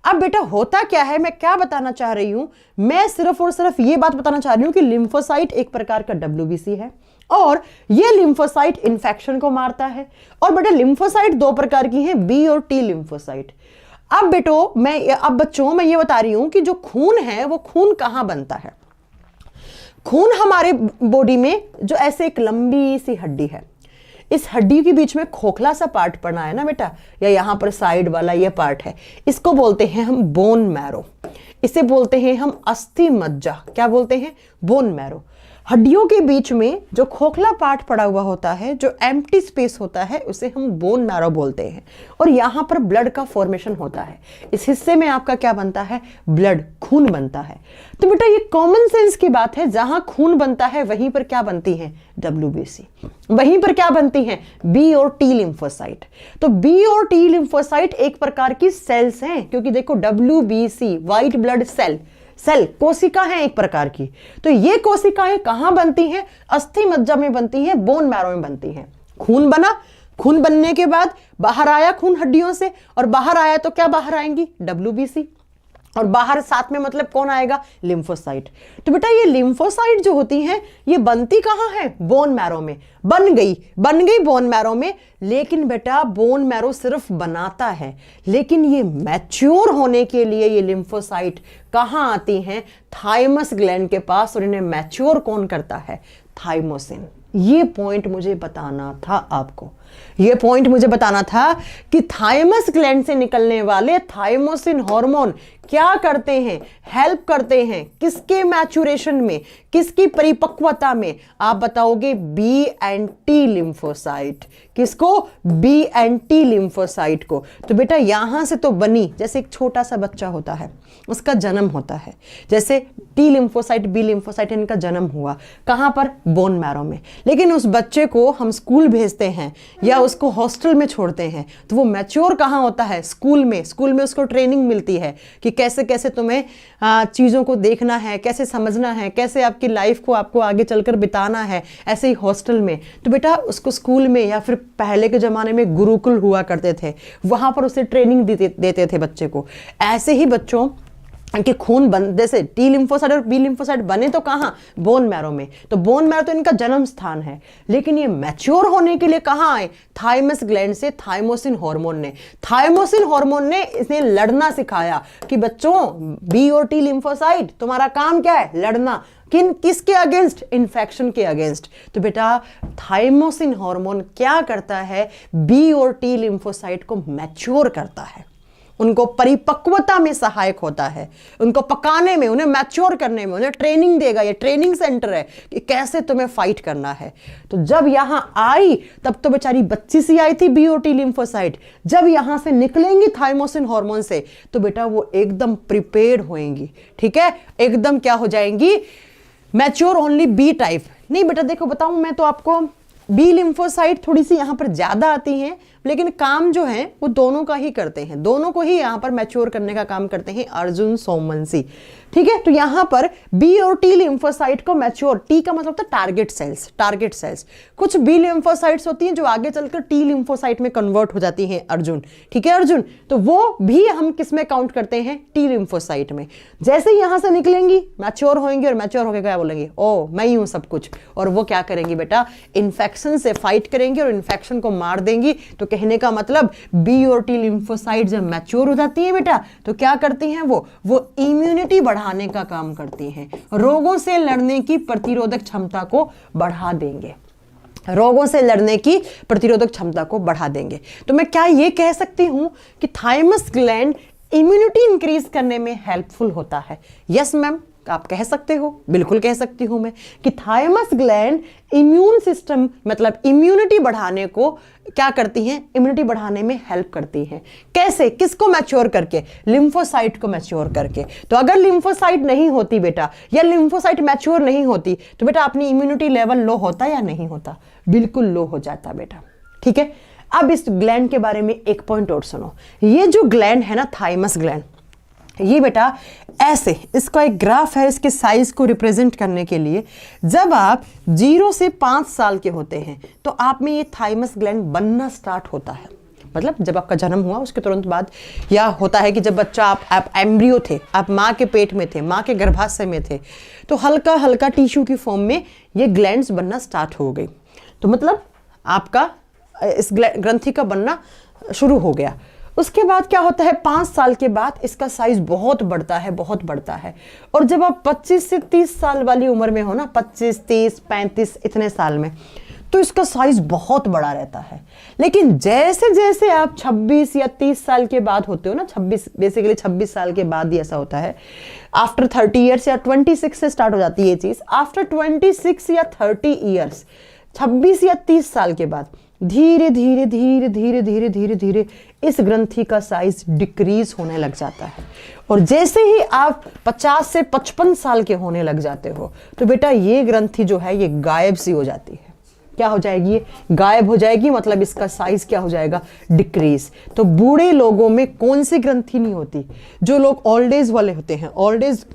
अब बेटा होता क्या है, मैं क्या बताना चाह रही हूं? मैं सिर्फ और सिर्फ ये बात बताना चाह रही हूं कि लिम्फोसाइट एक प्रकार का WBC है, और ये लिम्फोसाइट इन्फेक्शन को मारता है। और बेटा लिम्फोसाइट 2 प्रकार की हैं, B और T लिम्फोसाइट। अब बच्चों मैं ये बता रही हूं कि जो खून है वो खून कहां बनता है? खून हमारे बॉडी में जो ऐसे एक लंबी सी हड्डी है, इस हड्डी के बीच में खोखला सा पार्ट पड़ा है ना बेटा, या यहां पर साइड वाला ये पार्ट है, इसको बोलते हैं हम बोन मैरो। इसे बोलते हैं हम अस्थि मज्जा। क्या बोलते हैं? Bone marrow. हड्डियों के बीच में जो खोखला पार्ट पड़ा हुआ होता है, जो एम्प्टी स्पेस होता है, उसे हम बोन मैरो बोलते हैं। और यहां पर ब्लड का फॉर्मेशन होता है। इस हिस्से में आपका क्या बनता है? ब्लड, खून बनता है। तो बेटा ये कॉमन सेंस की बात है, जहां खून बनता है वहीं पर क्या बनती है? WBC। वहीं पर क्या बनती है? B और T लिम्फोसाइट। तो B और T लिम्फोसाइट एक प्रकार की सेल्स हैं, क्योंकि देखो WBC व्हाइट ब्लड सेल, कोशिका है एक प्रकार की। तो ये कोशिकाएं कहां बनती हैं? अस्थि मज्जा में बनती हैं, बोन मैरो में बनती हैं। खून बना, खून बनने के बाद बाहर आया खून हड्डियों से, और बाहर आया तो क्या बाहर आएंगी? WBC। और बाहर साथ में मतलब कौन आएगा? लिम्फोसाइट। तो बेटा ये लिम्फोसाइट जो होती हैं ये बनती कहां है? बोन मैरो में। बन गई बोन मैरो में। लेकिन बेटा बोन मैरो सिर्फ बनाता है, लेकिन ये मैच्योर होने के लिए ये लिम्फोसाइट कहां आती हैं? थाइमस ग्लैंड के पास। और इन्हें मैच्योर कौन करता है? थाइमोसिन। ये पॉइंट मुझे बताना था आपको, ये पॉइंट मुझे बताना था कि थाइमस ग्लैंड से निकलने वाले थाइमोसिन हार्मोन क्या करते हैं? हेल्प करते हैं किसके मैच्योरेशन में, किसकी परिपक्वता में? आप बताओगे B एंड T लिम्फोसाइट। किसको? B एंड T लिम्फोसाइट को। तो बेटा यहां से तो बनी, जैसे एक छोटा सा बच्चा होता है उसका जन्म होता है, जैसे T लिम्फोसाइट, B लिम्फोसाइट, इनका जन्म हुआ कहां पर? बोन मैरो में। लेकिन उस बच्चे को हम स्कूल भेजते हैं या उसको हॉस्टल में छोड़ते हैं, तो वो मैच्योर कहां होता है? स्कूल में। स्कूल में उसको ट्रेनिंग मिलती है कि कैसे कैसे तुम्हें चीज़ों को देखना है, कैसे समझना है, कैसे आपकी लाइफ को आपको आगे चलकर बिताना है। ऐसे ही हॉस्टल में। तो बेटा उसको स्कूल में, या फिर पहले के ज़माने में गुरुकुल हुआ करते थे, वहाँ पर उसे ट्रेनिंग देते थे बच्चे को। ऐसे ही बच्चों कि खून बन, जैसे टी लिम्फोसाइट और बी लिम्फोसाइट बने तो कहाँ, बोन मैरो में, तो बोन मैरो तो इनका जन्म स्थान है, लेकिन ये मैच्योर होने के लिए कहाँ आए, थाइमस ग्लैंड से थाइमोसिन हार्मोन ने। थाइमोसिन हार्मोन ने इसे लड़ना सिखाया कि बच्चों बी और टी लिम्फोसाइट तुम्हारा काम क्या है, लड़ना। किसके अगेंस्ट, इन्फेक्शन के अगेंस्ट। तो बेटा थाइमोसिन हार्मोन क्या करता है, बी और टी लिम्फोसाइट को मैच्योर करता है, उनको परिपक्वता में सहायक होता है, उनको पकाने में, उन्हें मैच्योर करने में, उन्हें ट्रेनिंग देगा। ये ट्रेनिंग सेंटर है कि कैसे तुम्हें फाइट करना है। तो जब यहां आई तब तो बेचारी बच्ची सी आई थी बीओटी लिम्फोसाइट, जब यहां से निकलेंगी थाइमोसिन हार्मोन से तो बेटा वो एकदम प्रिपेयर्ड होएंगी, ठीक है, एकदम क्या हो जाएंगी, मैच्योर ओनली बी टाइप। नहीं बेटा देखो बताऊं मैं तो आपको, बी लिम्फोसाइट थोड़ी सी यहां पर ज्यादा आती हैं, लेकिन काम जो है वो दोनों का ही करते हैं, दोनों को ही यहां पर मैच्योर करने का काम करते हैं अर्जुन सोमवंशी, ठीक है। तो यहां पर बी और टी लिम्फोसाइट को मैच्योर, टी का मतलब था टारगेट सेल्स, टारगेट सेल्स। कुछ बी लिम्फोसाइट्स होती हैं जो आगे चलकर टी लिम्फोसाइट में कन्वर्ट हो जाती हैं अर्जुन, ठीक है अर्जुन। तो वो भी हम किस में काउंट करते हैं, टी लिम्फोसाइट में। जैसे ही यहां से निकलेंगी मैच्योर होंगी, और मैच्योर होकर क्या बोलेंगे, ओ मैं ही हूं सब कुछ, और वो क्या करेंगी बेटा, इन्फेक्शन से फाइट करेंगी और इन्फेक्शन को मार देंगी। तो कहने का मतलब बी और टी लिम्फोसाइट जब मैच्योर हो जाती है बेटा तो क्या करती हैं, वो इम्यूनिटी बढ़ाने का काम करती हैं, रोगों से लड़ने की प्रतिरोधक क्षमता को बढ़ा देंगे, रोगों से लड़ने की प्रतिरोधक क्षमता को बढ़ा देंगे। तो मैं क्या ये कह सकती हूं कि थाइमस ग्लैंड इम्यूनिटी इंक्रीज करने में हेल्पफुल होता है? यस मैम, आप कह सकते हो, बिल्कुल कह सकती हूं मैं कि थाइमस ग्लैंड इम्यून सिस्टम मतलब इम्यूनिटी बढ़ाने को क्या करती हैं, इम्यूनिटी बढ़ाने में हेल्प करती हैं। कैसे, किसको मैच्योर करके, लिम्फोसाइट को मैच्योर करके। तो अगर लिम्फोसाइट नहीं होती बेटा, या लिम्फोसाइट मैच्योर नहीं होती तो बेटा अपनी इम्यूनिटी लेवल लो होता या नहीं होता, बिल्कुल लो हो जाता बेटा, ठीक है। अब इस ग्लैंड के बारे में एक पॉइंट और सुनो, ये जो ग्लैंड है ना थाइमस ग्लैंड, ये बेटा ऐसे, इसका एक ग्राफ है इसके साइज को रिप्रेजेंट करने के लिए। जब आप 0 से 5 साल के होते हैं तो आप में ये थाइमस ग्लैंड बनना स्टार्ट होता है, मतलब जब आपका जन्म हुआ उसके तुरंत बाद, या होता है कि जब बच्चा आप एम्ब्रियो थे, आप माँ के पेट में थे, माँ के गर्भाशय में थे, तो हल्का हल्का टिश्यू की फॉर्म में ये ग्लैंड्स बनना स्टार्ट हो गई। तो मतलब आपका इस ग्रंथि का बनना शुरू हो गया। उसके बाद क्या होता है, 5 साल के बाद इसका साइज बहुत बढ़ता है, बहुत बढ़ता है। और जब आप 25 से 30 साल वाली उम्र में हो ना, 25, 30, 35 इतने साल में, तो इसका साइज बहुत बड़ा रहता है। लेकिन जैसे जैसे आप 26 या 30 साल के बाद होते हो ना, 26 बेसिकली 26 साल के बाद ही ऐसा होता है, आफ्टर 30 ईयर्स या 26 से स्टार्ट हो जाती है ये चीज। आफ्टर 26 या 30 ईयर्स, 26 या 30 साल के बाद धीरे धीरे धीरे धीरे धीरे धीरे धीरे इस ग्रंथि का साइज डिक्रीज होने लग जाता है। और जैसे ही आप 50 से 55 साल के होने लग जाते हो तो बेटा ये ग्रंथि जो है ये गायब सी हो जाती है। क्या हो जाएगी, ये गायब हो जाएगी, मतलब इसका साइज क्या हो जाएगा, डिक्रीज। तो बूढ़े लोगों में कौन सी ग्रंथि नहीं होती, जो लोग ओल्ड एज वाले होते हैं, ओल्ड एज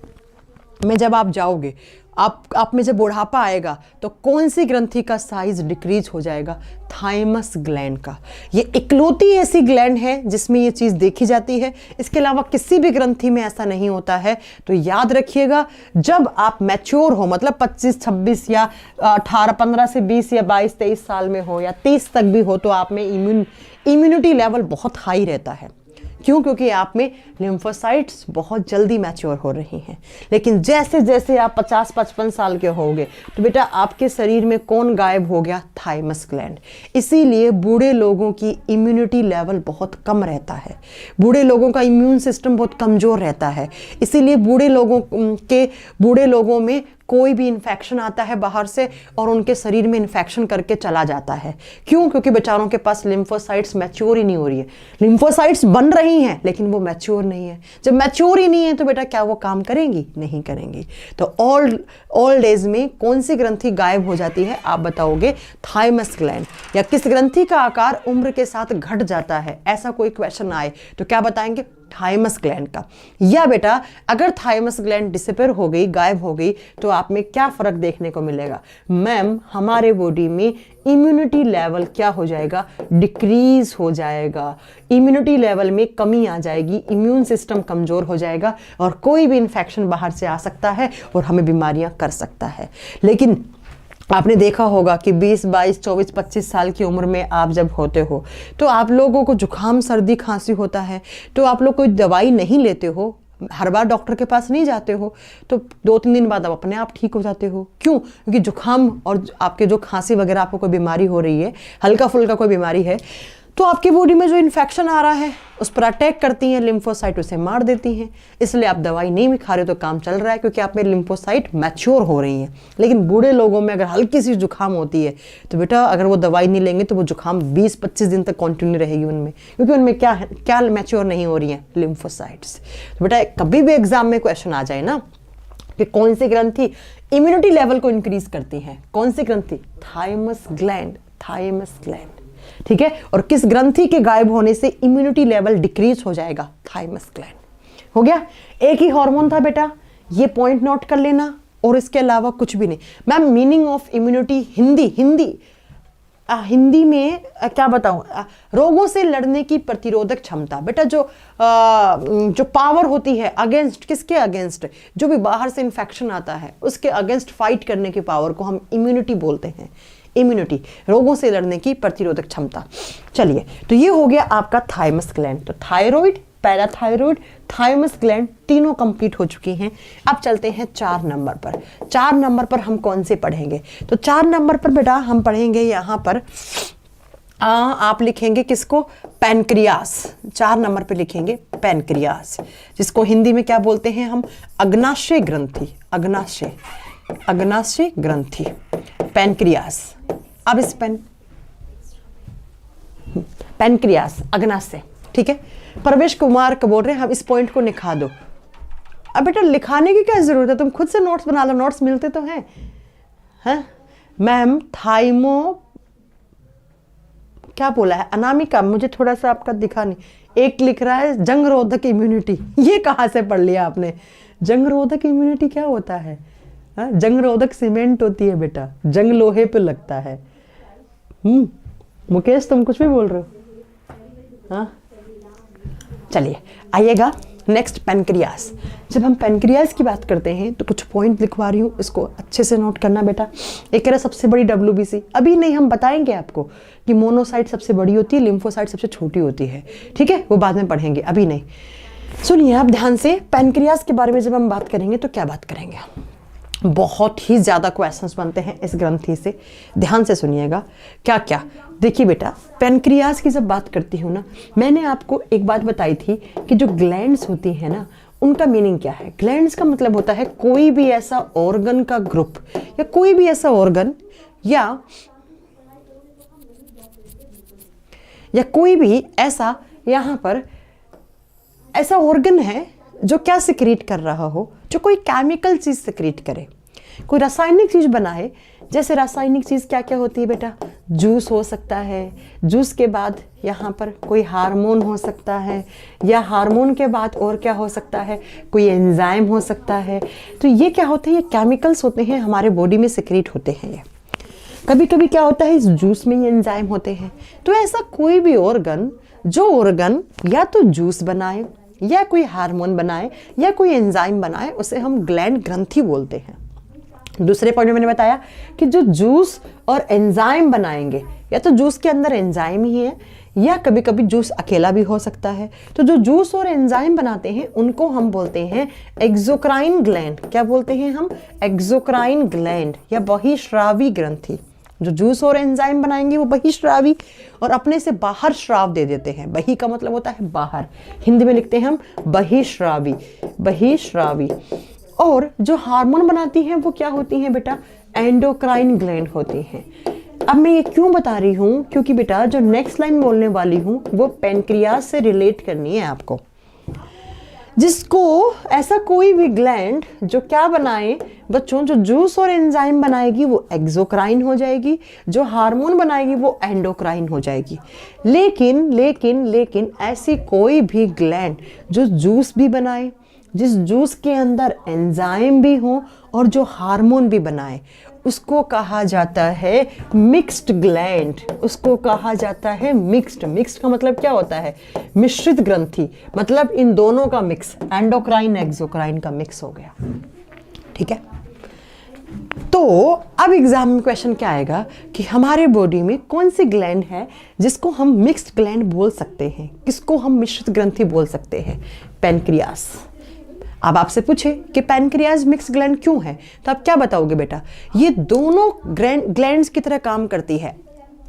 में जब आप जाओगे, आप में जब बुढ़ापा आएगा तो कौन सी ग्रंथि का साइज डिक्रीज हो जाएगा, थाइमस ग्लैंड का। ये इकलौती ऐसी ग्लैंड है जिसमें ये चीज देखी जाती है, इसके अलावा किसी भी ग्रंथि में ऐसा नहीं होता है। तो याद रखिएगा, जब आप मैच्योर हो, मतलब 25, 26 या 18, 15 से 20 या 22, 23 साल में हो या 30 तक भी हो, तो आप में इम्यूनिटी लेवल बहुत हाई रहता है। क्यों, क्योंकि आप में लिम्फोसाइट्स बहुत जल्दी मैच्योर हो रही हैं। लेकिन जैसे जैसे आप 50-55 साल के होगे तो बेटा आपके शरीर में कौन गायब हो गया, थाइमस ग्लैंड। इसीलिए बूढ़े लोगों की इम्यूनिटी लेवल बहुत कम रहता है, बूढ़े लोगों का इम्यून सिस्टम बहुत कमज़ोर रहता है। इसीलिए बूढ़े लोगों में कोई भी इन्फेक्शन आता है बाहर से और उनके शरीर में इन्फेक्शन करके चला जाता है। क्यों, क्योंकि बेचारों के पास लिम्फोसाइट्स मैच्योर ही नहीं हो रही है। लिम्फोसाइट्स बन रही हैं लेकिन वो मैच्योर नहीं है। जब मैच्योर ही नहीं है तो बेटा क्या वो काम करेंगी, नहीं करेंगी। तो ओल्ड एज में कौन सी ग्रंथि गायब हो जाती है, आप बताओगे थाइमस ग्लैंड। या किस ग्रंथि का आकार उम्र के साथ घट जाता है, ऐसा कोई क्वेश्चन आए तो क्या बताएंगे, थाइमस ग्लैंड का। या बेटा अगर थाइमस ग्लैंड डिसअपीयर हो गई, गायब हो गई, तो आप में क्या फर्क देखने को मिलेगा? मैम हमारे बॉडी में इम्यूनिटी लेवल क्या हो जाएगा? डिक्रीज हो जाएगा। इम्यूनिटी लेवल में कमी आ जाएगी, इम्यून सिस्टम कमजोर हो जाएगा और कोई भी इन्फेक्शन बाहर से आ सकता है और हमें बीमारियां कर सकता है। लेकिन आपने देखा होगा कि 20, 22, 24, 25 साल की उम्र में आप जब होते हो तो आप लोगों को जुकाम, सर्दी, खांसी होता है तो आप लोग कोई दवाई नहीं लेते हो, हर बार डॉक्टर के पास नहीं जाते हो, तो 2-3 दिन बाद आप अपने आप ठीक हो जाते हो। क्यों? क्योंकि जुकाम और आपके जो खांसी वगैरह, आपको कोई बीमारी हो रही है, हल्का फुल्का कोई बीमारी है, तो आपकी बॉडी में जो इन्फेक्शन आ रहा है उस पर अटैक करती हैं, लिम्फोसाइट उसे मार देती हैं। इसलिए आप दवाई नहीं भी खा रहे हो तो काम चल रहा है, क्योंकि आप में लिम्फोसाइट मैच्योर हो रही हैं। लेकिन बूढ़े लोगों में अगर हल्की सी जुकाम होती है तो बेटा अगर वो दवाई नहीं लेंगे तो वो जुकाम 20-25 दिन तक कंटिन्यू रहेगी उनमें, क्योंकि उनमें क्या मैच्योर नहीं हो रही हैं? लिम्फोसाइट्स। तो बेटा कभी भी एग्जाम में क्वेश्चन आ जाए ना कि कौन सी ग्रंथि इम्यूनिटी लेवल को इंक्रीज करती है, कौन सी ग्रंथि? थाइमस ग्लैंड, थाइमस ग्लैंड, ठीक है। और किस ग्रंथि के गायब होने से इम्यूनिटी लेवल डिक्रीज हो जाएगा? Thymus gland. हो गया? एक ही हार्मोन था बेटा, ये पॉइंट नोट कर लेना, और इसके अलावा कुछ भी नहीं। Ma'am meaning of immunity Hindi में क्या बताऊं? रोगों से लड़ने की प्रतिरोधक क्षमता। बेटा जो पावर होती है अगेंस्ट, किसके अगेंस्ट? जो भी बाहर से इन्फेक्शन आता है उसके अगेंस्ट फाइट करने की पावर को हम इम्यूनिटी बोलते हैं। इम्यूनिटी, रोगों से लड़ने की प्रतिरोधक क्षमता। चलिए, तो ये हो गया आपका थाइमस ग्लैंड। तो थायराइड, पैराथायराइड, थाइमस ग्लैंड तीनों कंप्लीट हो चुकी हैं। अब चलते हैं 4 नंबर पर। 4 नंबर पर हम कौन से पढ़ेंगे? तो 4 नंबर पर बेटा हम पढ़ेंगे यहाँ पर आप लिखेंगे किसको? पैनक्रियास। 4 नंबर पे लिखेंगे पैनक्रियास, जिसको हिंदी में क्या बोलते हैं हम? अग्नाशय ग्रंथि। अग्नाशय ग्रंथि, पैनक्रियास। अब इस पैनक्रियास, अग्नाशय, ठीक है। प्रवेश कुमार को बोल रहे हैं हम इस पॉइंट को लिखा दो। अब बेटा लिखाने की क्या जरूरत है, तुम खुद से नोट्स बना लो, नोट्स मिलते तो हैं। मैम क्या बोला है? अनामिका, मुझे थोड़ा सा आपका दिखा नहीं। एक लिख रहा है जंग रोधक इम्यूनिटी। ये कहाँ से पढ़ लिया आपने? जंग रोधक इम्यूनिटी क्या होता है? जंग रोधक सीमेंट होती है बेटा, जंग लोहे पे लगता है। मुकेश तुम कुछ भी बोल रहे हो? हाँ, चलिए आइएगा नेक्स्ट, पैनक्रियास। जब हम पैनक्रियास की बात करते हैं तो कुछ पॉइंट लिखवा रही हूँ, इसको अच्छे से नोट करना बेटा। एक कह रहा सबसे बड़ी WBC, अभी नहीं, हम बताएंगे आपको कि मोनोसाइट सबसे बड़ी होती है, लिम्फोसाइट सबसे छोटी होती है, ठीक है, वो बाद में पढ़ेंगे, अभी नहीं। सुनिए आप ध्यान से, पैनक्रियास के बारे में जब हम बात करेंगे तो क्या बात करेंगे? बहुत ही ज़्यादा क्वेश्चंस बनते हैं इस ग्रंथि से, ध्यान से सुनिएगा। क्या क्या? देखिए बेटा, पैनक्रियास की जब बात करती हूँ ना, मैंने आपको एक बात बताई थी कि जो ग्लैंड्स होती हैं ना, उनका मीनिंग क्या है? ग्लैंड्स का मतलब होता है कोई भी ऐसा ऑर्गन का ग्रुप, या कोई भी ऐसा ऑर्गन या कोई भी ऐसा यहाँ पर ऐसा ऑर्गन है जो क्या सिक्रीट कर रहा हो, जो कोई केमिकल चीज सिक्रीट करे, कोई रासायनिक चीज बनाए। जैसे रासायनिक चीज क्या क्या होती है बेटा? जूस हो सकता है, जूस के बाद यहाँ पर कोई हार्मोन हो सकता है, या हार्मोन के बाद और क्या हो सकता है? कोई एंजाइम हो सकता है। तो ये क्या होते हैं? ये केमिकल्स होते हैं, हमारे बॉडी में सिक्रीट होते हैं। ये कभी कभी क्या होता है, इस जूस में ही एंजाइम होते हैं। तो ऐसा कोई भी ऑर्गन, जो ऑर्गन या तो जूस बनाए, या कोई हार्मोन बनाए, या कोई एंजाइम बनाए, उसे हम ग्लैंड ग्रंथि बोलते हैं। दूसरे पॉइंट में मैंने बताया कि जो जूस और एंजाइम बनाएंगे, या तो जूस के अंदर एंजाइम ही है, या कभी कभी जूस अकेला भी हो सकता है। तो जो जूस और एंजाइम बनाते हैं उनको हम बोलते हैं एक्सोक्राइन ग्लैंड। क्या बोलते हैं हम? एक्सोक्राइन ग्लैंड, या बहिस्रावी ग्रंथि। जो जूस और एंजाइम बनाएंगे वो बहिस्रावी, और अपने से बाहर श्राव दे देते हैं। बही का मतलब होता है बाहर, हिंदी में लिखते हैं हम बहिस्रावी, बहिस्रावी। और जो हार्मोन बनाती हैं वो क्या होती हैं बेटा? एंडोक्राइन ग्लैंड होती हैं। अब मैं ये क्यों बता रही हूँ? क्योंकि बेटा जो नेक्स्ट लाइन बोलने वाली हूँ वो पैनक्रियास से रिलेट करनी है आपको। जिसको ऐसा कोई भी ग्लैंड जो क्या बनाए बच्चों, जो जूस और एंजाइम बनाएगी वो एक्सोक्राइन हो जाएगी, जो हार्मोन बनाएगी वो एंडोक्राइन हो जाएगी। लेकिन लेकिन लेकिन ऐसी कोई भी ग्लैंड जो जूस भी बनाए, जिस जूस के अंदर एंजाइम भी हो और जो हार्मोन भी बनाए, उसको कहा जाता है मिक्स्ड ग्लैंड। उसको कहा जाता है मिक्स्ड। मिक्स्ड का मतलब क्या होता है? मिश्रित ग्रंथि, मतलब इन दोनों का मिक्स, एंडोक्राइन एक्सोक्राइन का मिक्स हो गया। ठीक है, तो अब एग्जाम में क्वेश्चन क्या आएगा कि हमारे बॉडी में कौन सी ग्लैंड है जिसको हम मिक्स्ड ग्लैंड बोल सकते हैं, किसको हम मिश्रित ग्रंथि बोल सकते हैं? पैनक्रियास। अब आपसे पूछे कि पैनक्रियाज मिक्स ग्लैंड क्यों है, तो आप क्या बताओगे बेटा? ये दोनों ग्लैंड्स की तरह काम करती है,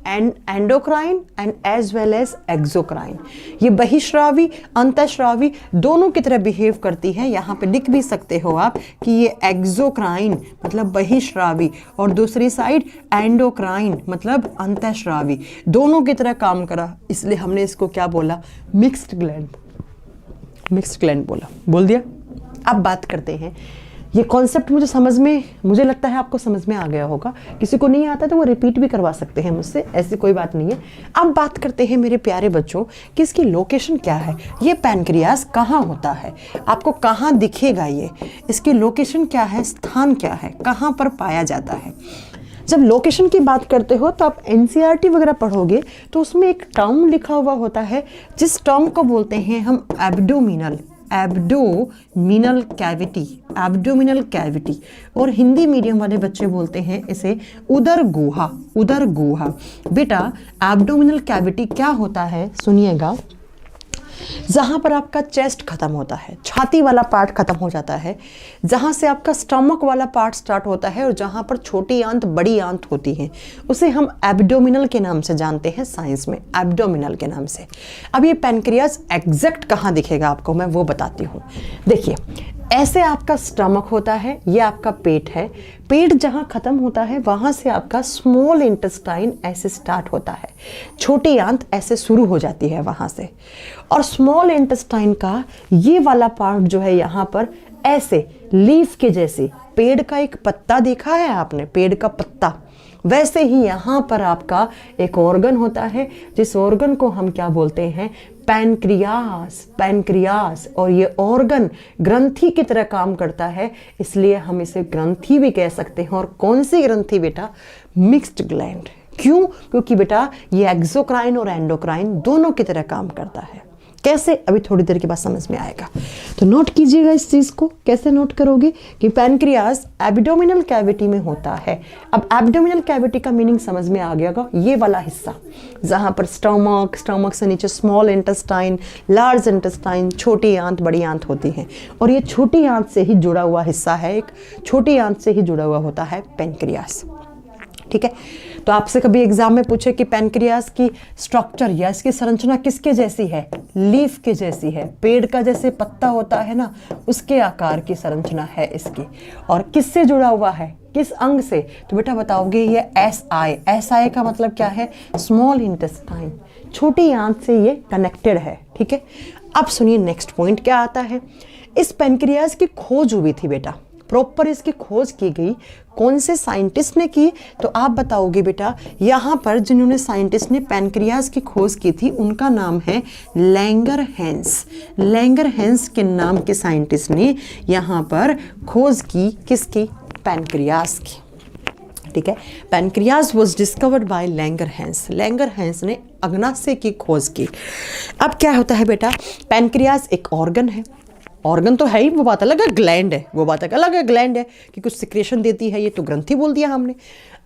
endocrine and as well as exocrine. ये बहिश्रावी अंतःश्रावी दोनों की तरह बिहेव करती है। यहाँ पे लिख भी सकते हो आप कि ये एक्सोक्राइन मतलब बहिश्रावी और दूसरी साइड एंडोक्राइन मतलब अंतःश्रावी, दोनों की तरह काम करा, इसलिए हमने इसको क्या बोला? Mixed gland. मिक्स्ड ग्लैंड बोल दिया। अब बात करते हैं, ये कॉन्सेप्ट मुझे लगता है आपको समझ में आ गया होगा। किसी को नहीं आता तो वो रिपीट भी करवा सकते हैं मुझसे, ऐसी कोई बात नहीं है। अब बात करते हैं मेरे प्यारे बच्चों कि इसकी लोकेशन क्या है, ये पैनक्रियास कहाँ होता है, आपको कहाँ दिखेगा, ये इसकी लोकेशन क्या है, स्थान क्या है, कहाँ पर पाया जाता है। जब लोकेशन की बात करते हो तो आप एनसीईआरटी वगैरह पढ़ोगे तो उसमें एक टर्म लिखा हुआ होता है, जिस टर्म को बोलते हैं हम एब्डोमिनल कैविटी। एब्डोमिनल कैविटी, और हिंदी मीडियम वाले बच्चे बोलते हैं इसे उदर गुहा। बेटा एब्डोमिनल कैविटी क्या होता है सुनिएगा, जहाँ पर आपका चेस्ट खत्म होता है, छाती वाला पार्ट खत्म हो जाता है, जहाँ से आपका स्टमक वाला पार्ट स्टार्ट होता है और जहाँ पर छोटी आंत बड़ी आंत होती है, उसे हम एब्डोमिनल के नाम से जानते हैं साइंस में, एब्डोमिनल के नाम से। अब ये पैनक्रियास एग्जैक्ट कहाँ दिखेगा आपको मैं वो बताती हूँ। देखिए ऐसे आपका स्टमक होता है, ये आपका पेट है, पेट जहाँ खत्म होता है वहाँ से आपका स्मॉल इंटेस्टाइन ऐसे स्टार्ट होता है, छोटी आंत ऐसे शुरू हो जाती है वहाँ से, और स्मॉल इंटेस्टाइन का ये वाला पार्ट जो है यहाँ पर ऐसे लीफ के जैसे, पेड़ का एक पत्ता देखा है आपने, पेड़ का पत्ता, वैसे ही यहाँ पर आपका एक ऑर्गन होता है, जिस ऑर्गन को हम क्या बोलते हैं? पैनक्रियास। और ये ऑर्गन ग्रंथि की तरह काम करता है, इसलिए हम इसे ग्रंथि भी कह सकते हैं। और कौन सी ग्रंथि बेटा? Mixed gland. क्यों? क्योंकि बेटा ये एक्सोक्राइन और एंडोक्राइन दोनों की तरह काम करता है। कैसे? अभी थोड़ी देर के बाद समझ में आएगा, तो नोट कीजिएगा इस चीज को। कैसे नोट करोगे कि पैनक्रियास एब्डोमिनल कैविटी में होता है। अब एब्डोमिनल कैविटी का मीनिंग समझ में आ गया, ये वाला हिस्सा जहां पर स्टमक से नीचे स्मॉल इंटेस्टाइन, लार्ज इंटेस्टाइन, छोटी आंत बड़ी आंत होती है, और ये छोटी आंत से ही जुड़ा हुआ हिस्सा है, एक छोटी आंत से ही जुड़ा हुआ होता है पैनक्रियास। ठीक है, तो आपसे कभी एग्जाम में पूछे कि पैनक्रियास की स्ट्रक्चर या इसकी संरचना किसके जैसी है? लीफ के जैसी है, पेड़ का जैसे पत्ता होता है ना, उसके आकार की संरचना है इसकी। और किससे जुड़ा हुआ है, किस अंग से? तो बेटा बताओगे ये एसआई का मतलब क्या है? स्मॉल इंटेस्टाइन, छोटी आंत से ये कनेक्टेड है। ठीक है, अब सुनिए नेक्स्ट पॉइंट क्या आता है। इस पैनक्रियास की खोज हुई थी बेटा, प्रॉपर इसकी खोज की गई। कौन से साइंटिस्ट ने की? तो आप बताओगे बेटा, यहाँ पर जिन्होंने साइंटिस्ट ने पैनक्रियास की खोज की थी उनका नाम है लैंगरहेंस। लैंगरहेंस के नाम के साइंटिस्ट ने यहाँ पर खोज की, किसकी? पैनक्रियास की। ठीक है, pancreas was discovered by Langerhans. Langerhans ने अग्नाशय की खोज की। अब क्या होता है बेटा, पैनक्रियास एक ऑर्गन है, ऑर्गन तो है ही, वो बात अलग है, ग्लैंड है, वो बात अलग है, ग्लैंड है कि कुछ सिक्रेशन देती है, ये तो ग्रंथि बोल दिया हमने।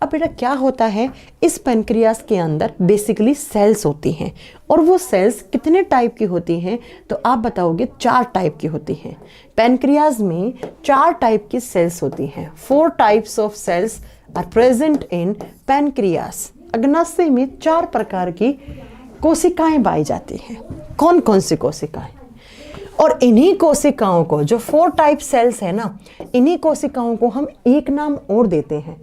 अब बेटा क्या होता है, इस पैनक्रियास के अंदर बेसिकली सेल्स होती हैं, और वो सेल्स कितने टाइप की होती हैं? तो आप बताओगे 4 टाइप की होती हैं। पैनक्रियास में 4 टाइप की सेल्स होती हैं। 4 types of cells are present in pancreas. अग्नाशय में 4 प्रकार की कोशिकाएं पाई जाती हैं। कौन कौन सी कोशिकाएं? और इन्हीं कोशिकाओं को, जो 4 टाइप सेल्स है ना, इन्हीं कोशिकाओं को हम एक नाम और देते हैं।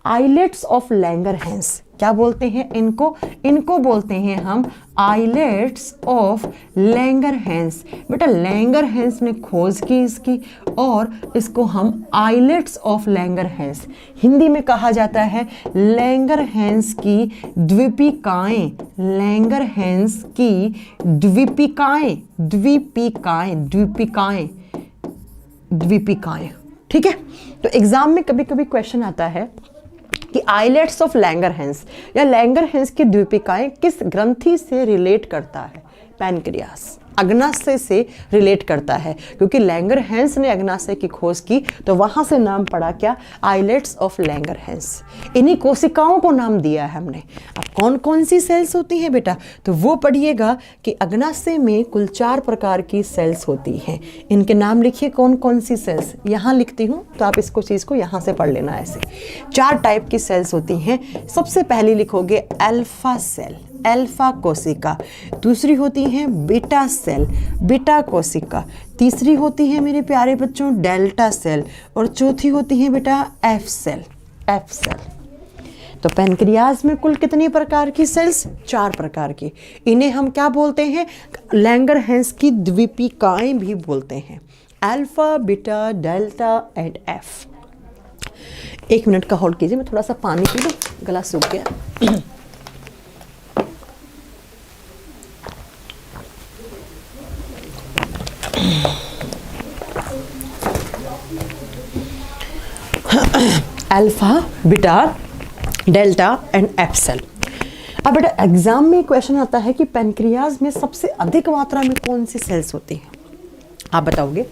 Islets of Langerhans. क्या बोलते हैं इनको? इनको बोलते हैं हम आइलेट्स ऑफ लैंगरहैंस। बेटा लैंगरहैंस ने खोज की इसकी और इसको हम आइलेट्स ऑफ लैंगरहैंस, हिंदी में कहा जाता है लैंगरहैंस की द्वीपिकाएं। लैंगरहैंस की द्वीपिकाएं, द्वीपिकाएं, द्वीपिकाएं, द्वीपिकाएं। ठीक है, तो एग्जाम में कभी कभी क्वेश्चन आता है कि आइलेट्स ऑफ लैंगरहैंस या लैंगरहैंस की द्वीपिकाएं किस ग्रंथि से रिलेट करता है? पैनक्रियास, अग्नाशय से रिलेट करता है, क्योंकि लैंगरहैंस ने अग्नाशय की खोज की तो वहां से नाम पड़ा क्या? Islets of Langerhans. इन्हीं कोशिकाओं को नाम दिया है हमने। अब कौन कौन सी सेल्स होती हैं बेटा, तो वो पढ़िएगा कि अग्नाशय में कुल 4 प्रकार की सेल्स होती हैं। इनके नाम लिखिए कौन कौन सी सेल्स, यहाँ लिखती हूँ तो आप इसको चीज़ को यहाँ से पढ़ लेना। ऐसे 4 टाइप की सेल्स होती हैं। सबसे पहली लिखोगे अल्फा सेल, अल्फा कोशिका। दूसरी होती है बीटा सेल, बीटा कोशिका। तीसरी होती है मेरे प्यारे बच्चों डेल्टा सेल और चौथी होती है बेटा एफ सेल, एफ सेल। तो पैनक्रियाज में कुल कितनी प्रकार की सेल्स? 4 प्रकार की। इन्हें हम क्या बोलते हैं? लैंगरहैंस की द्वीपिकाएं भी बोलते हैं, alpha, beta, delta and F. 1 minute का होल्ड कीजिए, मैं थोड़ा सा पानी पी लूं, गला सूख गया। Alpha, beta, delta and F cell. अब बेटा एग्जाम में क्वेश्चन आता है कि पैनक्रियाज में सबसे अधिक मात्रा में कौन सी सेल्स होती हैं? आप बताओगे?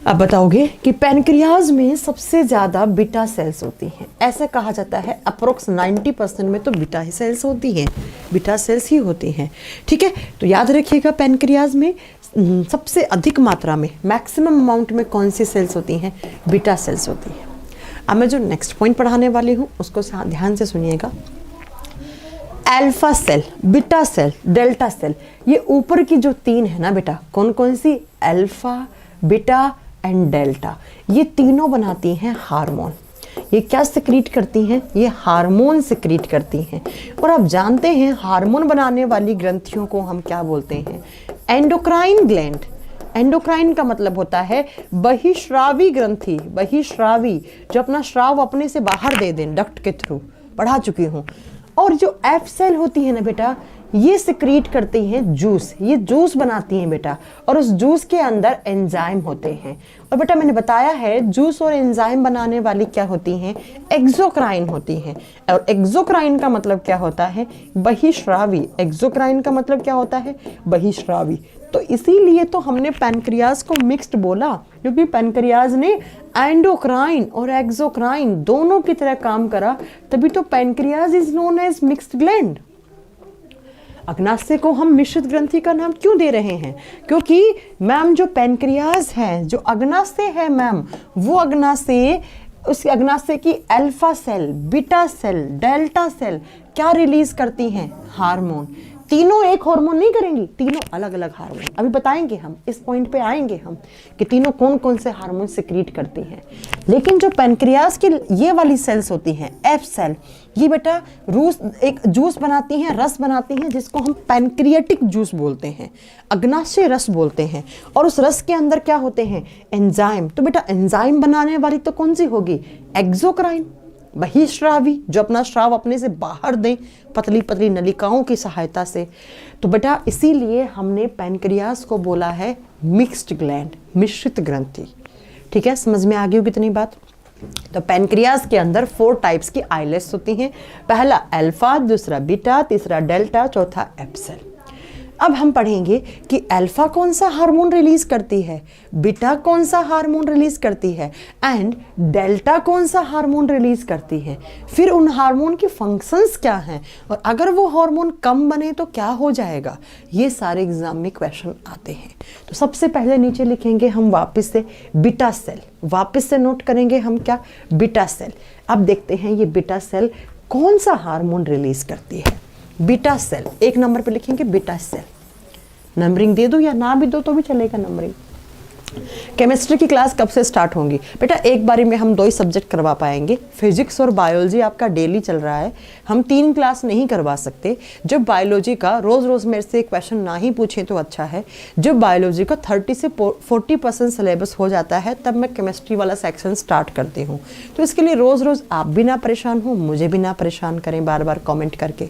अब बताओगे कि पैनक्रियाज में सबसे ज़्यादा बीटा सेल्स होती हैं। ऐसा कहा जाता है अप्रोक्स 90% में तो बीटा ही सेल्स होती हैं, बीटा सेल्स ही होती हैं। ठीक है, तो याद रखिएगा पैनक्रियाज में सबसे अधिक मात्रा में, मैक्सिमम अमाउंट में कौन सी सेल्स होती हैं? बीटा सेल्स होती हैं। अब मैं जो नेक्स्ट पॉइंट पढ़ाने वाली हूँ उसको ध्यान से सुनिएगा। Alpha cell, beta cell, delta cell, ये ऊपर की जो 3 है ना बेटा, कौन कौन सी? Alpha, beta and delta. ये तीनों बनाती हैं हार्मोन। ये क्या सिक्रीट करती हैं? ये हार्मोन सिक्रीट करती हैं। और आप जानते हैं हार्मोन बनाने वाली ग्रंथियों को हम क्या बोलते हैं? Endocrine gland. एंडोक्राइन का मतलब होता है बहिश्रावी ग्रंथि, बहिश्रावी, जो अपना श्राव अपने से बाहर दे दें डक्ट के थ्रू, पढ़ा चुकी हूँ। और जो एफ सेल होती है ना बेटा, ये सिक्रीट करती हैं जूस, ये जूस बनाती हैं बेटा, और उस जूस के अंदर एंजाइम होते हैं। और बेटा मैंने बताया है जूस और एंजाइम बनाने वाली क्या होती हैं? एक्सोक्राइन होती हैं। और एक्सोक्राइन का मतलब क्या होता है? बहिश्रावी। एक्सोक्राइन का मतलब क्या होता है? बहिश्रावी। तो इसीलिए तो हमने पैनक्रियाज को मिक्स्ड बोला, क्योंकि पैनक्रियाज ने एंडोक्राइन और एक्सोक्राइन दोनों की तरह काम करा, तभी तो pancreas is known as mixed gland. अग्नाशय को हम मिश्रित ग्रंथि का नाम क्यों दे रहे हैं? क्योंकि मैम जो पैनक्रियाज है, जो अग्नाशय है मैम, वो अग्नाशय, उस अग्नाशय की alpha cell, beta cell, delta cell क्या रिलीज करती हैं? हार्मोन। तीनों एक हार्मोन नहीं करेंगी, तीनों अलग अलग हार्मोन। अभी बताएंगे हम, इस पॉइंट पे आएंगे हम कि तीनों कौन कौन से हार्मोन सिक्रीट करती हैं। लेकिन जो पैनक्रियाज की ये वाली सेल्स होती हैं, एफ सेल, ये बेटा एक जूस बनाती हैं, रस बनाती हैं, जिसको हम पैनक्रियाटिक जूस बोलते हैं, अग्नाशय रस बोलते हैं। और उस रस के अंदर क्या होते हैं? एंजाइम। तो बेटा एंजाइम बनाने वाली तो कौन सी होगी? एक्सोक्राइन, बहिश्रावी, जो अपना श्राव अपने से बाहर दें पतली पतली नलिकाओं की सहायता से। तो बेटा इसीलिए हमने पैनक्रियाज को बोला है मिक्स्ड ग्लैंड, मिश्रित ग्रंथि। ठीक है, समझ में आ गई हो कितनी बात? तो पैनक्रियाज के अंदर 4 टाइप्स की आइलेट्स होती हैं। पहला अल्फा, दूसरा बीटा, तीसरा डेल्टा, चौथा एफ सेल। अब हम पढ़ेंगे कि अल्फा कौन सा हार्मोन रिलीज करती है, बीटा कौन सा हार्मोन रिलीज करती है एंड डेल्टा कौन सा हार्मोन रिलीज करती है। फिर उन हार्मोन की फंक्शंस क्या हैं और अगर वो हार्मोन कम बने तो क्या हो जाएगा। ये सारे एग्जाम में क्वेश्चन आते हैं। तो सबसे पहले नीचे लिखेंगे हम वापस से बीटा सेल, वापस से नोट करेंगे हम क्या? Beta cell. अब देखते हैं ये बीटा सेल कौन सा हार्मोन रिलीज करती है। बीटा सेल 1 नंबर पे लिखेंगे बीटा सेल। नंबरिंग दे दो या ना भी दो तो भी चलेगा नंबरिंग। केमिस्ट्री की क्लास कब से स्टार्ट होंगी बेटा? एक बारी में हम 2 ही सब्जेक्ट करवा पाएंगे, फिजिक्स और बायोलॉजी आपका डेली चल रहा है, हम 3 क्लास नहीं करवा सकते। जब बायोलॉजी का रोज़ रोज़ मेरे से क्वेश्चन ना ही पूछें तो अच्छा है। जब बायोलॉजी का 30 से 40% सिलेबस हो जाता है तब मैं केमिस्ट्री वाला सेक्शन स्टार्ट करती हूँ। तो इसके लिए रोज़ रोज़ आप भी ना परेशान हो, मुझे भी ना परेशान करें बार बार कॉमेंट करके।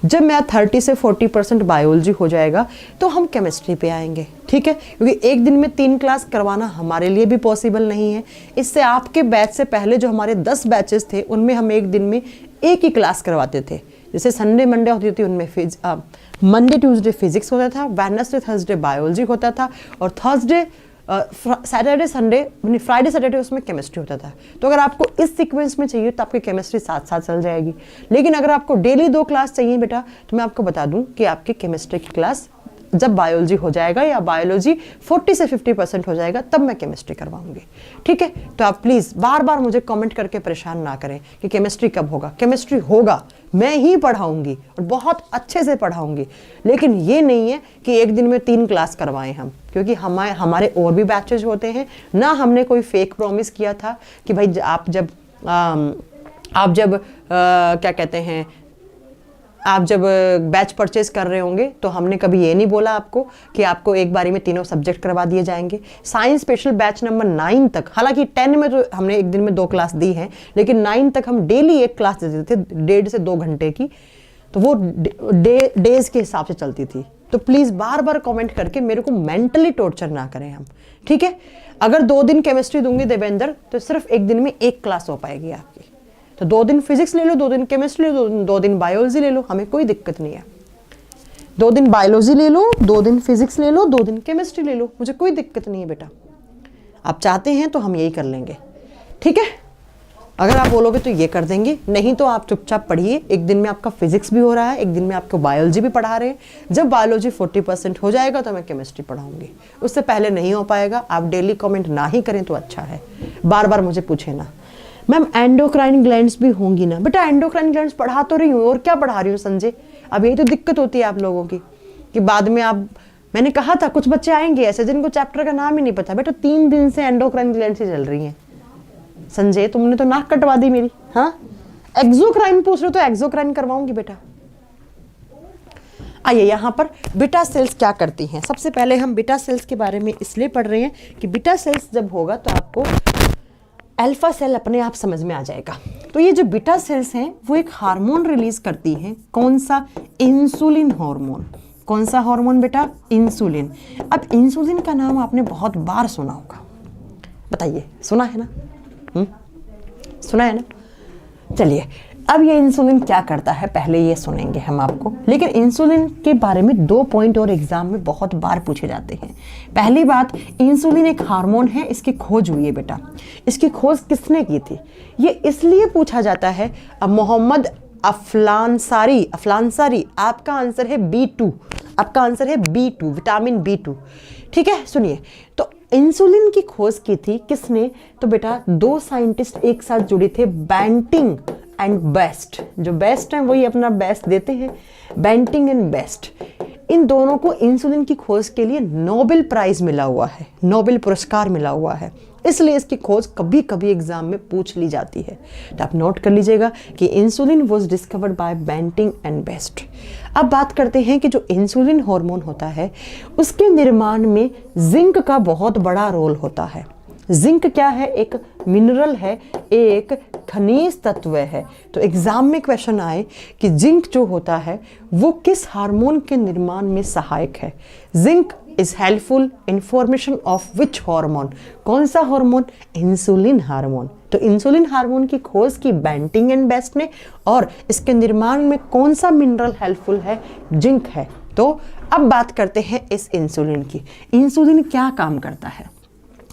जब मैं 30 से 40% बायोलॉजी हो जाएगा तो हम केमिस्ट्री पे आएंगे, ठीक है? क्योंकि एक दिन में 3 क्लास करवाना हमारे लिए भी पॉसिबल नहीं है। इससे आपके बैच से पहले जो हमारे 10 बैचेस थे उनमें हम एक दिन में एक ही क्लास करवाते थे। जैसे संडे मंडे होती थी उनमें मंडे ट्यूसडे फिजिक्स होता था, वेडनेसडे थर्सडे बायोलॉजी होता था, और Thursday Saturday Sunday Friday Saturday उसमें केमिस्ट्री होता था। तो अगर आपको इस सीक्वेंस में चाहिए तो आपकी केमिस्ट्री साथ साथ चल जाएगी। लेकिन अगर आपको डेली 2 क्लास चाहिए बेटा तो मैं आपको बता दूं कि आपकी केमिस्ट्री की क्लास जब बायोलॉजी हो जाएगा या बायोलॉजी 40 से 50% हो जाएगा तब मैं केमिस्ट्री करवाऊंगी, ठीक है? तो आप प्लीज़ बार बार मुझे कमेंट करके परेशान ना करें कि केमिस्ट्री कब होगा। केमिस्ट्री होगा, मैं ही पढ़ाऊंगी और बहुत अच्छे से पढ़ाऊंगी। लेकिन ये नहीं है कि एक दिन में 3 क्लास करवाएं हम, क्योंकि हमारे और भी बैचेज होते हैं ना। हमने कोई फेक प्रॉमिस किया था कि भाई आप जब क्या कहते हैं, आप जब बैच परचेज कर रहे होंगे तो हमने कभी ये नहीं बोला आपको कि आपको एक बारी में तीनों सब्जेक्ट करवा दिए जाएंगे। साइंस स्पेशल बैच नंबर 9 तक, हालांकि 10 में तो हमने एक दिन में 2 क्लास दी हैं, लेकिन 9 तक हम डेली एक क्लास देते थे 1.5 से 2 घंटे की। तो वो डेज के हिसाब से चलती थी। तो प्लीज़ बार बार कमेंट करके मेरे को मेंटली टॉर्चर ना करें हम, ठीक है? अगर 2 दिन केमिस्ट्री दूंगी देवेंद्र तो सिर्फ एक दिन में 1 क्लास हो पाएगी आपकी। तो 2 दिन फिजिक्स ले लो, 2 दिन केमिस्ट्री ले लो, 2 दिन बायोलॉजी ले लो, हमें कोई दिक्कत नहीं है। 2 दिन बायोलॉजी ले लो, 2 दिन फिजिक्स ले लो, 2 दिन केमिस्ट्री ले लो, मुझे कोई दिक्कत नहीं है बेटा। आप चाहते हैं तो हम यही कर लेंगे, ठीक है? अगर आप बोलोगे तो ये कर देंगे, नहीं तो आप चुपचाप पढ़िए। एक दिन में आपका फिजिक्स भी हो रहा है, एक दिन में आपको बायोलॉजी भी पढ़ा रहे हैं। जब बायोलॉजी 40% हो जाएगा तो मैं केमिस्ट्री पढ़ाऊंगी, उससे पहले नहीं हो पाएगा। आप डेली कमेंट ना ही करें तो अच्छा है, बार बार मुझे पूछे ना। मैम एंडोक्राइन ग्लैंड्स भी होंगी ना? बेटा एंडोक्राइन ग्लैंड्स पढ़ा तो रही हूँ, और क्या पढ़ा रही हूँ संजय? अब यही तो दिक्कत होती है आप लोगों की कि बाद में मैंने कहा था कुछ बच्चे आएंगे ऐसे जिनको चैप्टर का नाम ही नहीं पता। बेटा 3 दिन से एंडोक्राइन ग्लैंड्स ही चल रही हैं। संजय तुमने तो नाक कटवा दी मेरी। हाँ, एक्सोक्राइन पूछ रहे हो तो एक्सोक्राइन करवाऊंगी बेटा। आइए यहाँ पर बीटा सेल्स क्या करती हैं। सबसे पहले हम बीटा सेल्स के बारे में इसलिए पढ़ रहे हैं कि बीटा सेल्स जब होगा तो आपको अल्फा सेल अपने आप समझ में आ जाएगा। तो ये जो बीटा सेल्स हैं वो एक हार्मोन रिलीज करती हैं। कौन सा? Insulin hormone. कौन सा हार्मोन बेटा? इंसुलिन। अब इंसुलिन का नाम आपने बहुत बार सुना होगा, बताइए सुना है ना? सुना है ना? चलिए अब ये इंसुलिन क्या करता है पहले ये सुनेंगे हम आपको। लेकिन इंसुलिन के बारे में 2 पॉइंट और एग्जाम में बहुत बार पूछे जाते हैं। पहली बात, इंसुलिन एक हार्मोन है, इसकी खोज हुई है बेटा। इसकी खोज किसने की थी ये इसलिए पूछा जाता है। अब मोहम्मद अफलांसारी, आपका आंसर है B2, आपका आंसर है B2, विटामिन B2, ठीक है? सुनिए, तो इंसुलिन की खोज की थी किसने? तो बेटा 2 साइंटिस्ट एक साथ जुड़े थे, बैंटिंग एंड बेस्ट। जो बेस्ट हैं वही अपना बेस्ट देते हैं, बैंटिंग एंड बेस्ट। इन दोनों को इंसुलिन की खोज के लिए नोबेल प्राइज मिला हुआ है, नोबेल पुरस्कार मिला हुआ है, इसलिए इसकी खोज कभी कभी एग्जाम में पूछ ली जाती है। तो आप नोट कर लीजिएगा कि insulin was discovered by Banting and Best. अब बात करते हैं कि जो इंसुलिन हार्मोन होता है उसके निर्माण में जिंक का बहुत बड़ा रोल होता है। जिंक क्या है? एक मिनरल है, एक खनिज तत्व है। तो एग्जाम में क्वेश्चन आए कि जिंक जो होता है वो किस हार्मोन के निर्माण में सहायक है? Zinc is helpful in formation of which hormone? कौन सा हार्मोन? Insulin hormone. तो इंसुलिन हार्मोन की खोज की बैंटिंग एंड बेस्ट ने, और इसके निर्माण में कौन सा मिनरल हेल्पफुल है? जिंक है। तो अब बात करते हैं इस इंसुलिन की। इंसुलिन क्या काम करता है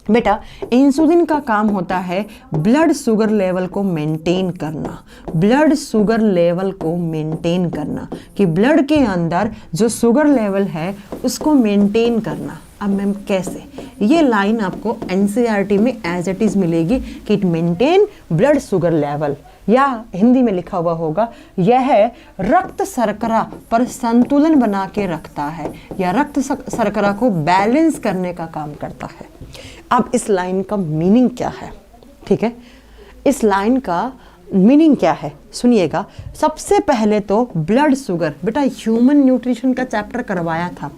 बेटा? इंसुलिन का काम होता है ब्लड शुगर लेवल को मेंटेन करना, ब्लड शुगर लेवल को मेंटेन करना, कि ब्लड के अंदर जो शुगर लेवल है उसको मेंटेन करना। अब मैम कैसे? ये लाइन आपको एनसीईआरटी में एज इट इज मिलेगी कि it maintain blood sugar level. या हिंदी में लिखा हुआ होगा यह रक्त शर्करा पर संतुलन बना के रखता है, या रक्त शर्करा को बैलेंस करने का काम करता है। अब इस लाइन का मीनिंग क्या है, ठीक है, इस लाइन का मीनिंग क्या है सुनिएगा। सबसे पहले तो ब्लड शुगर, बेटा ह्यूमन न्यूट्रिशन का चैप्टर करवाया था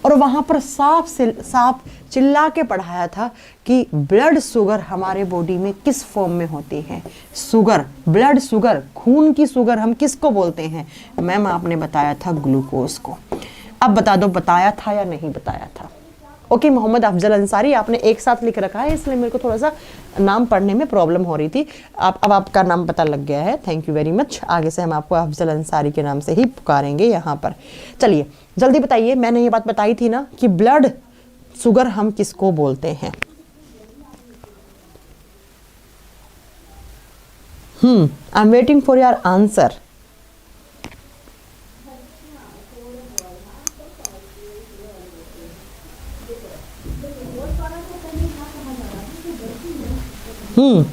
और वहाँ पर साफ चिल्ला के पढ़ाया था कि ब्लड शुगर हमारे बॉडी में किस फॉर्म में होती है। शुगर, ब्लड शुगर, खून की शुगर हम किसको बोलते हैं? मैम आपने बताया था ग्लूकोज को। अब बता दो बताया था या नहीं बताया था? ओके, मोहम्मद अफजल अंसारी आपने एक साथ लिख रखा है इसलिए मेरे को थोड़ा सा नाम पढ़ने में प्रॉब्लम हो रही थी। अब आपका नाम पता लग गया है, थैंक यू वेरी मच। आगे से हम आपको अफजल अंसारी के नाम से ही पुकारेंगे यहाँ पर। चलिए जल्दी बताइए, मैंने ये बात बताई थी ना कि ब्लड शुगर हम किसको बोलते हैं? I am waiting for your answer.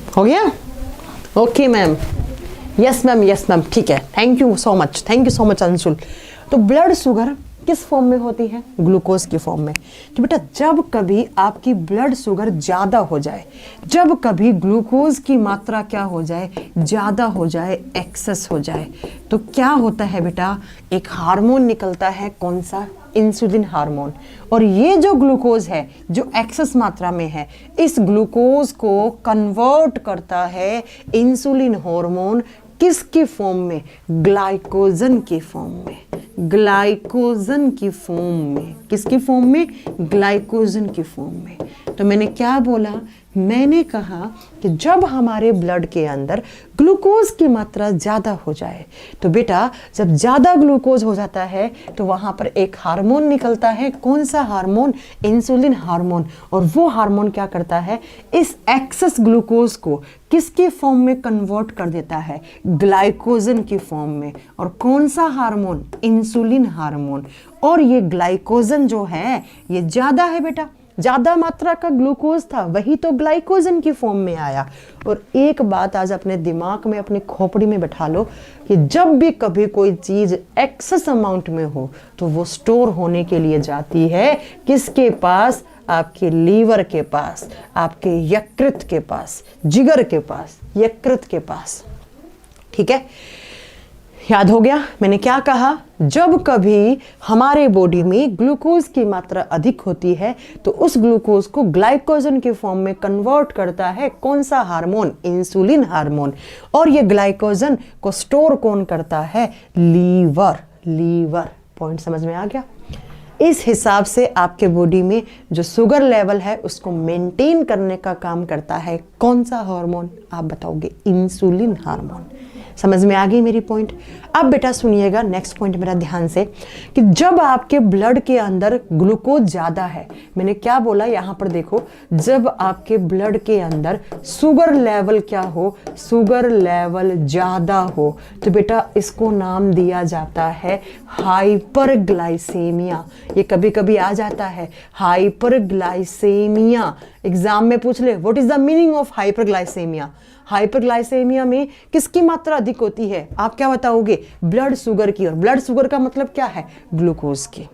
हो गया? Okay ma'am, yes ma'am, yes ma'am, ठीक है, thank you so much Anshul. तो ब्लड शुगर किस फॉर्म में होती है? ग्लूकोज की फॉर्म में। तो बेटा जब कभी आपकी ब्लड शुगर ज़्यादा हो जाए, जब कभी ग्लूकोज की मात्रा क्या हो जाए, ज़्यादा हो जाए, एक्सेस हो जाए, तो क्या होता है बेटा, एक हार्मोन निकलता है, कौन सा? Insulin hormone. और ये जो ग्लूकोज है जो एक्सेस मात्रा में है, इस ग्लूकोज को कन्वर्ट करता है इंसुलिन हार्मोन किसकी फॉर्म में? ग्लाइकोजन की फॉर्म में। ग्लाइकोजन की फॉर्म में। किसकी फॉर्म में? ग्लाइकोजन की फॉर्म में। तो मैंने क्या बोला? मैंने कहा कि जब हमारे ब्लड के अंदर ग्लूकोज की मात्रा ज़्यादा हो जाए, तो बेटा जब ज़्यादा ग्लूकोज हो जाता है तो वहाँ पर एक हार्मोन निकलता है, कौन सा हार्मोन? Insulin hormone. और वो हार्मोन क्या करता है? इस एक्सेस ग्लूकोज को किसकी फॉर्म में कन्वर्ट कर देता है? ग्लाइकोजन की फॉर्म में। और कौन सा हार्मोन? Insulin hormone. और ये ग्लाइकोजन जो है ये ज़्यादा है बेटा, ज़्यादा मात्रा का ग्लूकोज था, वही तो ग्लाइकोजन की फॉर्म में आया। और एक बात आज अपने दिमाग में, अपनी खोपड़ी में बैठा लो कि जब भी कभी कोई चीज़ एक्सेस अमाउंट में हो तो वो स्टोर होने के लिए जाती है किसके पास? आपके लीवर के पास, आपके यकृत के पास, जिगर के पास, यकृत के पास। ठीक है, याद हो गया मैंने क्या कहा? जब कभी हमारे बॉडी में ग्लूकोज की मात्रा अधिक होती है तो उस ग्लूकोज को ग्लाइकोजन के फॉर्म में कन्वर्ट करता है कौन सा हार्मोन? Insulin hormone. और ये ग्लाइकोजन को स्टोर कौन करता है? लीवर। लीवर। पॉइंट समझ में आ गया? इस हिसाब से आपके बॉडी में जो शुगर लेवल है उसको मेंटेन करने का काम करता है कौन सा हार्मोन? आप बताओगे इंसुलिन हार्मोन। समझ में आ गई मेरी पॉइंट? अब बेटा सुनिएगा नेक्स्ट पॉइंट मेरा ध्यान से कि जब आपके ब्लड के अंदर ग्लूकोज ज़्यादा है, मैंने क्या बोला यहाँ पर देखो, जब आपके ब्लड के अंदर शुगर लेवल क्या हो? शुगर लेवल ज़्यादा हो तो बेटा इसको नाम दिया जाता है हाइपरग्लाइसेमिया। ये कभी कभी आ जाता है हाइपरग्लाइसेमिया। एग्जाम में पूछ ले what is the meaning of hyperglycaemia. Hyperglycaemia में किसकी मात्रा अधिक होती है? आप क्या बताओगे? ब्लड शुगर की। और ब्लड शुगर का मतलब क्या है? ग्लूकोज की।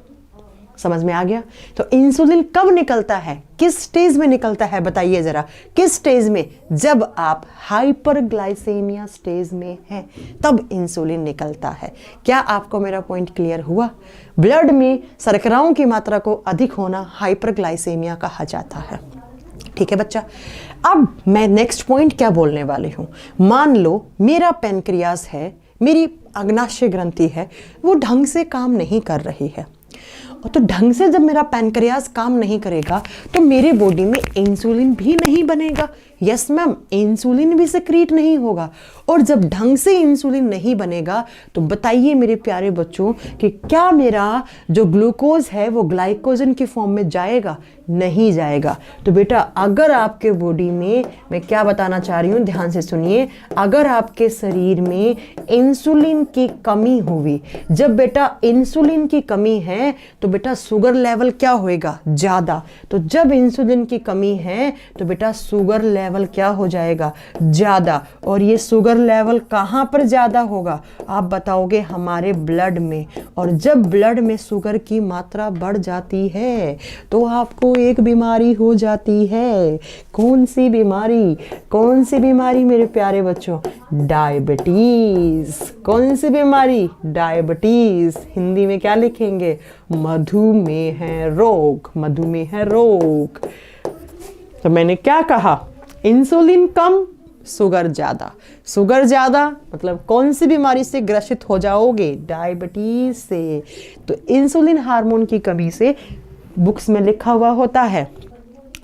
समझ में आ गया? तो इंसुलिन कब निकलता है? किस स्टेज में निकलता है बताइए जरा, किस स्टेज में? जब आप हाइपरग्लाइसेमिया स्टेज में हैं तब इंसुलिन निकलता है। क्या आपको मेरा पॉइंट क्लियर हुआ? ब्लड में शर्कराओं की मात्रा को अधिक होना हाइपरग्लाइसेमिया कहा जाता है। ठीक है बच्चा, अब मैं नेक्स्ट पॉइंट क्या बोलने वाली हूँ। मान लो मेरा पैनक्रियास है, मेरी अग्नाशय ग्रंथि है, वो ढंग से काम नहीं कर रही है। और तो ढंग से जब मेरा पैनक्रियास काम नहीं करेगा तो मेरे बॉडी में इंसुलिन भी नहीं बनेगा। यस मैम, इंसुलिन भी सिक्रीट नहीं होगा। और जब ढंग से इंसुलिन नहीं बनेगा तो बताइए मेरे प्यारे बच्चों कि क्या मेरा जो ग्लूकोज है वो ग्लाइकोजन की फॉर्म में जाएगा? नहीं जाएगा। तो बेटा अगर आपके बॉडी में, मैं क्या बताना चाह रही हूँ ध्यान से सुनिए, अगर आपके शरीर में इंसुलिन की कमी हुई, जब बेटा इंसुलिन की कमी है तो बेटा शुगर लेवल क्या होएगा? ज़्यादा। तो जब इंसुलिन की कमी है तो बेटा शुगर लेवल लेवल क्या हो जाएगा, ज़्यादा। और ये शुगर लेवल कहाँ पर ज़्यादा होगा, आप बताओगे हमारे ब्लड में। और जब ब्लड में शुगर की मात्रा बढ़ जाती है तो आपको एक बीमारी हो जाती है। कौन सी बीमारी, कौन सी बीमारी मेरे प्यारे बच्चों, डायबिटीज़। कौन सी बीमारी, डायबिटीज़। हिंदी में क्या लिखेंगे, मधुमेह रोग, मधुमेह रोग। तो मैंने क्या कहा, इंसुलिन कम, शुगर ज़्यादा। शुगर ज़्यादा मतलब कौन सी बीमारी से ग्रसित हो जाओगे, डायबिटीज़ से। तो इंसुलिन हार्मोन की कमी से, बुक्स में लिखा हुआ होता है,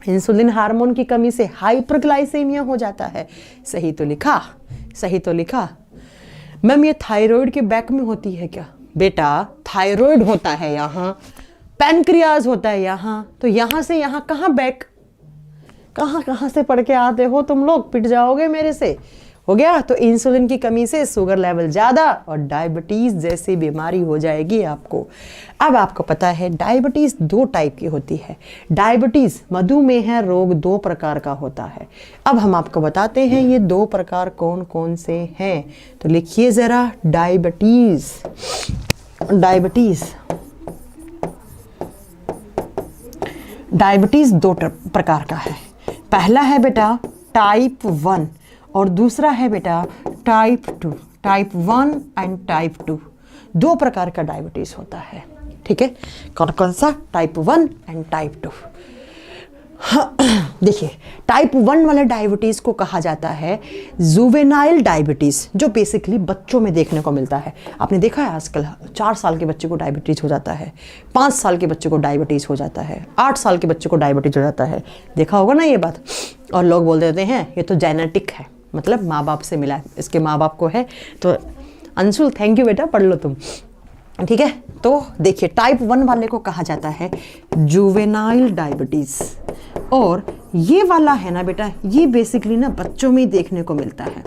इंसुलिन हार्मोन की कमी से हाइपरग्लाइसेमिया हो जाता है। सही तो लिखा, सही तो लिखा। मैम ये थायराइड के बैक में होती है क्या, बेटा थायराइड होता है यहाँ, पैनक्रियाज होता है यहाँ, तो यहाँ से यहाँ कहाँ बैक, कहाँ कहाँ से पढ़ के आते हो तुम लोग, पिट जाओगे मेरे से। हो गया। तो इंसुलिन की कमी से शुगर लेवल ज़्यादा और डायबिटीज़ जैसी बीमारी हो जाएगी आपको। अब आपको पता है डायबिटीज़ दो टाइप की होती है। डायबिटीज़ मधुमेह रोग दो प्रकार का होता है। अब हम आपको बताते हैं ये दो प्रकार कौन कौन से हैं। तो लिखिए ज़रा, डायबिटीज़, डायबिटीज़, डायबिटीज़ दो प्रकार का है। पहला है बेटा टाइप 1 और दूसरा है बेटा टाइप 2। टाइप 1 एंड टाइप 2 दो प्रकार का डायबिटीज़ होता है। ठीक है, कौन कौन सा, टाइप 1 एंड टाइप 2। देखिए, टाइप 1 वाले डायबिटीज़ को कहा जाता है जुवेनाइल डायबिटीज़, जो बेसिकली बच्चों में देखने को मिलता है। आपने देखा है आजकल 4 साल के बच्चे को डायबिटीज़ हो जाता है, 5 साल के बच्चे को डायबिटीज़ हो जाता है, 8 साल के बच्चे को डायबिटीज़ हो जाता है। देखा होगा ना ये बात। और लोग बोल देते हैं ये तो जेनेटिक है, मतलब माँ बाप से मिला है, इसके माँ बाप को है। तो अंशुल थैंक यू बेटा, पढ़ लो तुम। ठीक है, तो देखिए टाइप 1 वाले को कहा जाता है जुवेनाइल डायबिटीज़। और ये वाला है ना बेटा, ये बेसिकली ना बच्चों में ही देखने को मिलता है।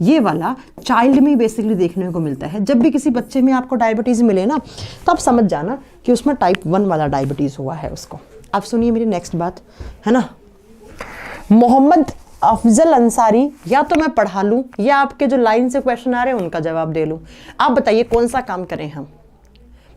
ये वाला चाइल्ड में बेसिकली देखने को मिलता है। जब भी किसी बच्चे में आपको डायबिटीज़ मिले ना, तो आप समझ जाना कि उसमें टाइप 1 वाला डायबिटीज़ हुआ है उसको। अब सुनिए मेरी नेक्स्ट बात, है ना। मोहम्मद अफजल अंसारी, या तो मैं पढ़ा लूँ या आपके जो लाइन से क्वेश्चन आ रहे हैं उनका जवाब दे लूँ। आप बताइए कौन सा काम करें हम।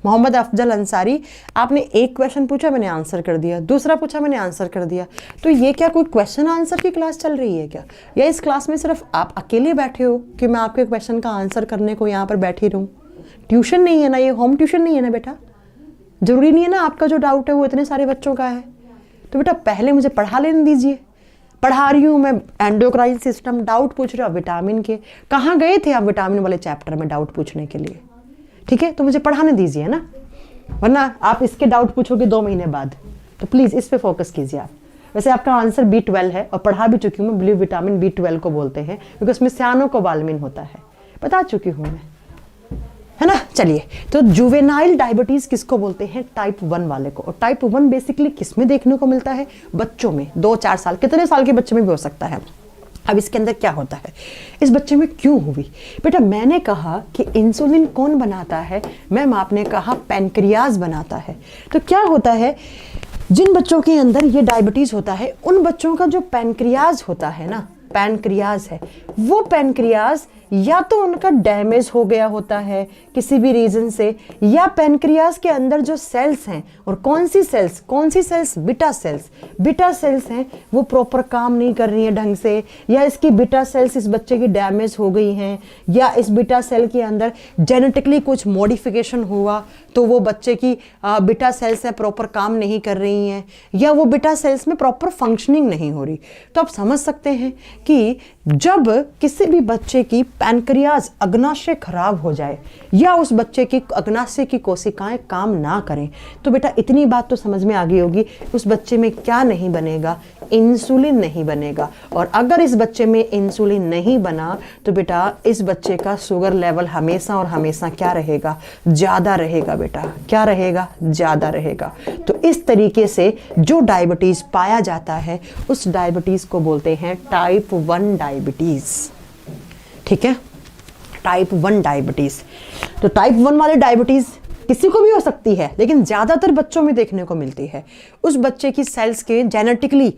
मोहम्मद अफजल अंसारी, आपने एक क्वेश्चन पूछा मैंने आंसर कर दिया, दूसरा पूछा मैंने आंसर कर दिया। तो ये क्या कोई क्वेश्चन आंसर की क्लास चल रही है क्या, या इस क्लास में सिर्फ आप अकेले बैठे हो कि मैं आपके क्वेश्चन का आंसर करने को यहाँ पर बैठी रहूँ। ट्यूशन नहीं है ना, ये होम ट्यूशन नहीं है ना बेटा। ज़रूरी नहीं है ना आपका जो डाउट है वो इतने सारे बच्चों का है। तो बेटा पहले मुझे पढ़ा लेने दीजिए। पढ़ा रही हूँ मैं एंडोक्राइन सिस्टम, डाउट पूछ रहे हो विटामिन के। कहाँ गए थे आप विटामिन वाले चैप्टर में डाउट पूछने के लिए। ठीक है, तो मुझे पढ़ाने दीजिए ना, वरना आप इसके डाउट पूछोगे 2 महीने बाद। तो प्लीज़ इस पे फोकस कीजिए आप। वैसे आपका आंसर B12 है और पढ़ा भी चुकी हूँ मैं, ब्लू विटामिन B12 को बोलते हैं क्योंकि उसमें सियानो कोबालामिन होता है, बता चुकी हूँ मैं, है ना। चलिए, तो जुवेनाइल डायबिटीज़ किसको बोलते हैं, टाइप 1 वाले को। और टाइप 1 बेसिकली किस में देखने को मिलता है, बच्चों में। 2-4 साल, कितने साल के बच्चे में भी हो सकता है। अब इसके अंदर क्या होता है, इस बच्चे में क्यों हुई। बेटा मैंने कहा कि इंसुलिन कौन बनाता है, मैम आपने कहा पैनक्रियाज बनाता है। तो क्या होता है, जिन बच्चों के अंदर ये डायबिटीज़ होता है उन बच्चों का जो पैनक्रियाज होता है ना, पैनक्रियाज है, वो पैनक्रियाज या तो उनका डैमेज हो गया होता है किसी भी रीज़न से, या पैनक्रियाज के अंदर जो सेल्स हैं, और कौन सी सेल्स, बीटा सेल्स हैं, वो प्रॉपर काम नहीं कर रही हैं ढंग से, या इसकी बीटा सेल्स इस बच्चे की डैमेज हो गई हैं, या इस बीटा सेल के अंदर जेनेटिकली कुछ मॉडिफिकेशन हुआ तो वो बच्चे की बीटा सेल्स है प्रॉपर काम नहीं कर रही हैं, या वो बीटा सेल्स में प्रॉपर फंक्शनिंग नहीं हो रही। तो आप समझ सकते हैं कि जब किसी भी बच्चे की पैनक्रियाज अग्नाशय खराब हो जाए या उस बच्चे की अग्नाशय की कोशिकाएं काम ना करें, तो बेटा इतनी बात तो समझ में आ गई होगी, उस बच्चे में क्या नहीं बनेगा, इंसुलिन नहीं बनेगा। और अगर इस बच्चे में इंसुलिन नहीं बना तो बेटा इस बच्चे का शुगर लेवल हमेशा और हमेशा क्या रहेगा, ज़्यादा रहेगा बेटा। क्या रहेगा, ज़्यादा रहेगा। तो इस तरीके से जो डायबिटीज़ पाया जाता है उस डायबिटीज़ को बोलते हैं टाइप 1 डायबिटीज़। ठीक है, टाइप 1 डायबिटीज़। तो टाइप 1 वाले डायबिटीज़ किसी को भी हो सकती है, लेकिन ज़्यादातर बच्चों में देखने को मिलती है। उस बच्चे की सेल्स के जेनेटिकली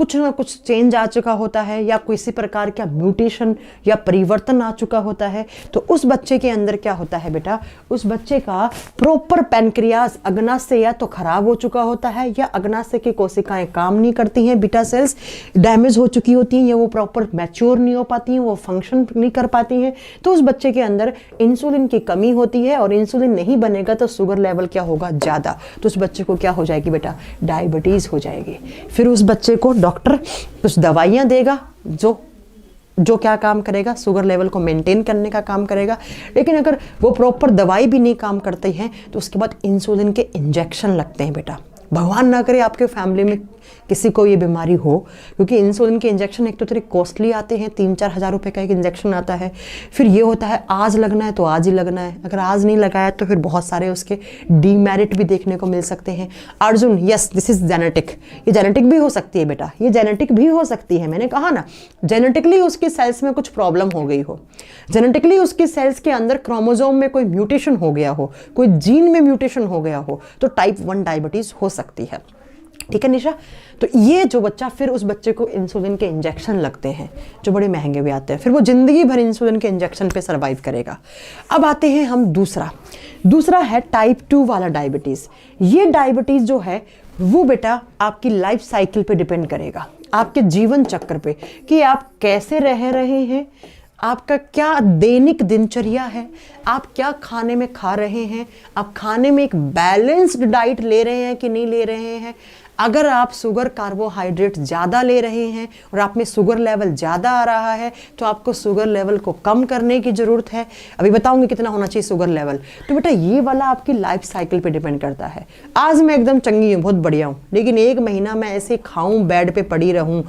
कुछ ना कुछ चेंज आ चुका होता है या किसी प्रकार का म्यूटेशन या परिवर्तन आ चुका होता है, तो उस बच्चे के अंदर क्या होता है बेटा, उस बच्चे का प्रॉपर पैनक्रियाज अग्नाशय या तो खराब हो चुका होता है या अग्नाशय की कोशिकाएं काम नहीं करती हैं, बीटा सेल्स डैमेज हो चुकी होती हैं या वो प्रॉपर मैच्योर नहीं हो पाती हैं, वो फंक्शन नहीं कर पाती हैं। तो उस बच्चे के अंदर इंसुलिन की कमी होती है और इंसुलिन नहीं बनेगा तो शुगर लेवल क्या होगा, ज़्यादा। तो उस बच्चे को क्या हो जाएगी बेटा, डायबिटीज़ हो जाएगी। फिर उस बच्चे को डॉक्टर कुछ दवाइयाँ देगा जो क्या काम करेगा, शुगर लेवल को मेंटेन करने का काम करेगा। लेकिन अगर वो प्रॉपर दवाई भी नहीं काम करते हैं तो उसके बाद इंसुलिन के इंजेक्शन लगते हैं बेटा। भगवान ना करे आपके फैमिली में किसी को ये बीमारी हो, क्योंकि इंसुलिन के इंजेक्शन एक तो थोड़े कॉस्टली आते हैं, 3-4 हज़ार रुपये का एक इंजेक्शन आता है। फिर ये होता है आज लगना है तो आज ही लगना है, अगर आज नहीं लगाया तो फिर बहुत सारे उसके डीमेरिट भी देखने को मिल सकते हैं। Arjun, yes this is genetic, ये जेनेटिक भी हो सकती है बेटा, ये जेनेटिक भी हो सकती है। मैंने कहा ना, जेनेटिकली उसके सेल्स में कुछ प्रॉब्लम हो गई हो, जेनेटिकली उसके सेल्स के अंदर क्रोमोजोम में कोई म्यूटेशन हो गया हो, कोई जीन में म्यूटेशन हो गया हो, तो टाइप 1 डायबिटीज़ हो सकती है। ठीक है निशा, तो ये जो बच्चा, फिर उस बच्चे को इंसुलिन के इंजेक्शन लगते हैं जो बड़े महंगे भी आते हैं, फिर वो जिंदगी भर इंसुलिन के इंजेक्शन पे सरवाइव करेगा। अब आते हैं हम दूसरा है टाइप 2 वाला डायबिटीज़। ये डायबिटीज़ जो है वो बेटा आपकी लाइफ साइकिल पे डिपेंड करेगा, आपके जीवन चक्र पे, कि आप कैसे रह रहे हैं, आपका क्या दैनिक दिनचर्या है, आप क्या खाने में खा रहे हैं, आप खाने में एक बैलेंस्ड डाइट ले रहे हैं कि नहीं ले रहे हैं। अगर आप शुगर कार्बोहाइड्रेट ज़्यादा ले रहे हैं और आप में शुगर लेवल ज़्यादा आ रहा है तो आपको शुगर लेवल को कम करने की ज़रूरत है। अभी बताऊंगी कितना होना चाहिए शुगर लेवल। तो बेटा ये वाला आपकी लाइफ साइकिल पे डिपेंड करता है। आज मैं एकदम चंगी हूँ, बहुत बढ़िया हूँ, लेकिन 1 महीना मैं ऐसे खाऊँ, बेड पे पड़ी रहूँ,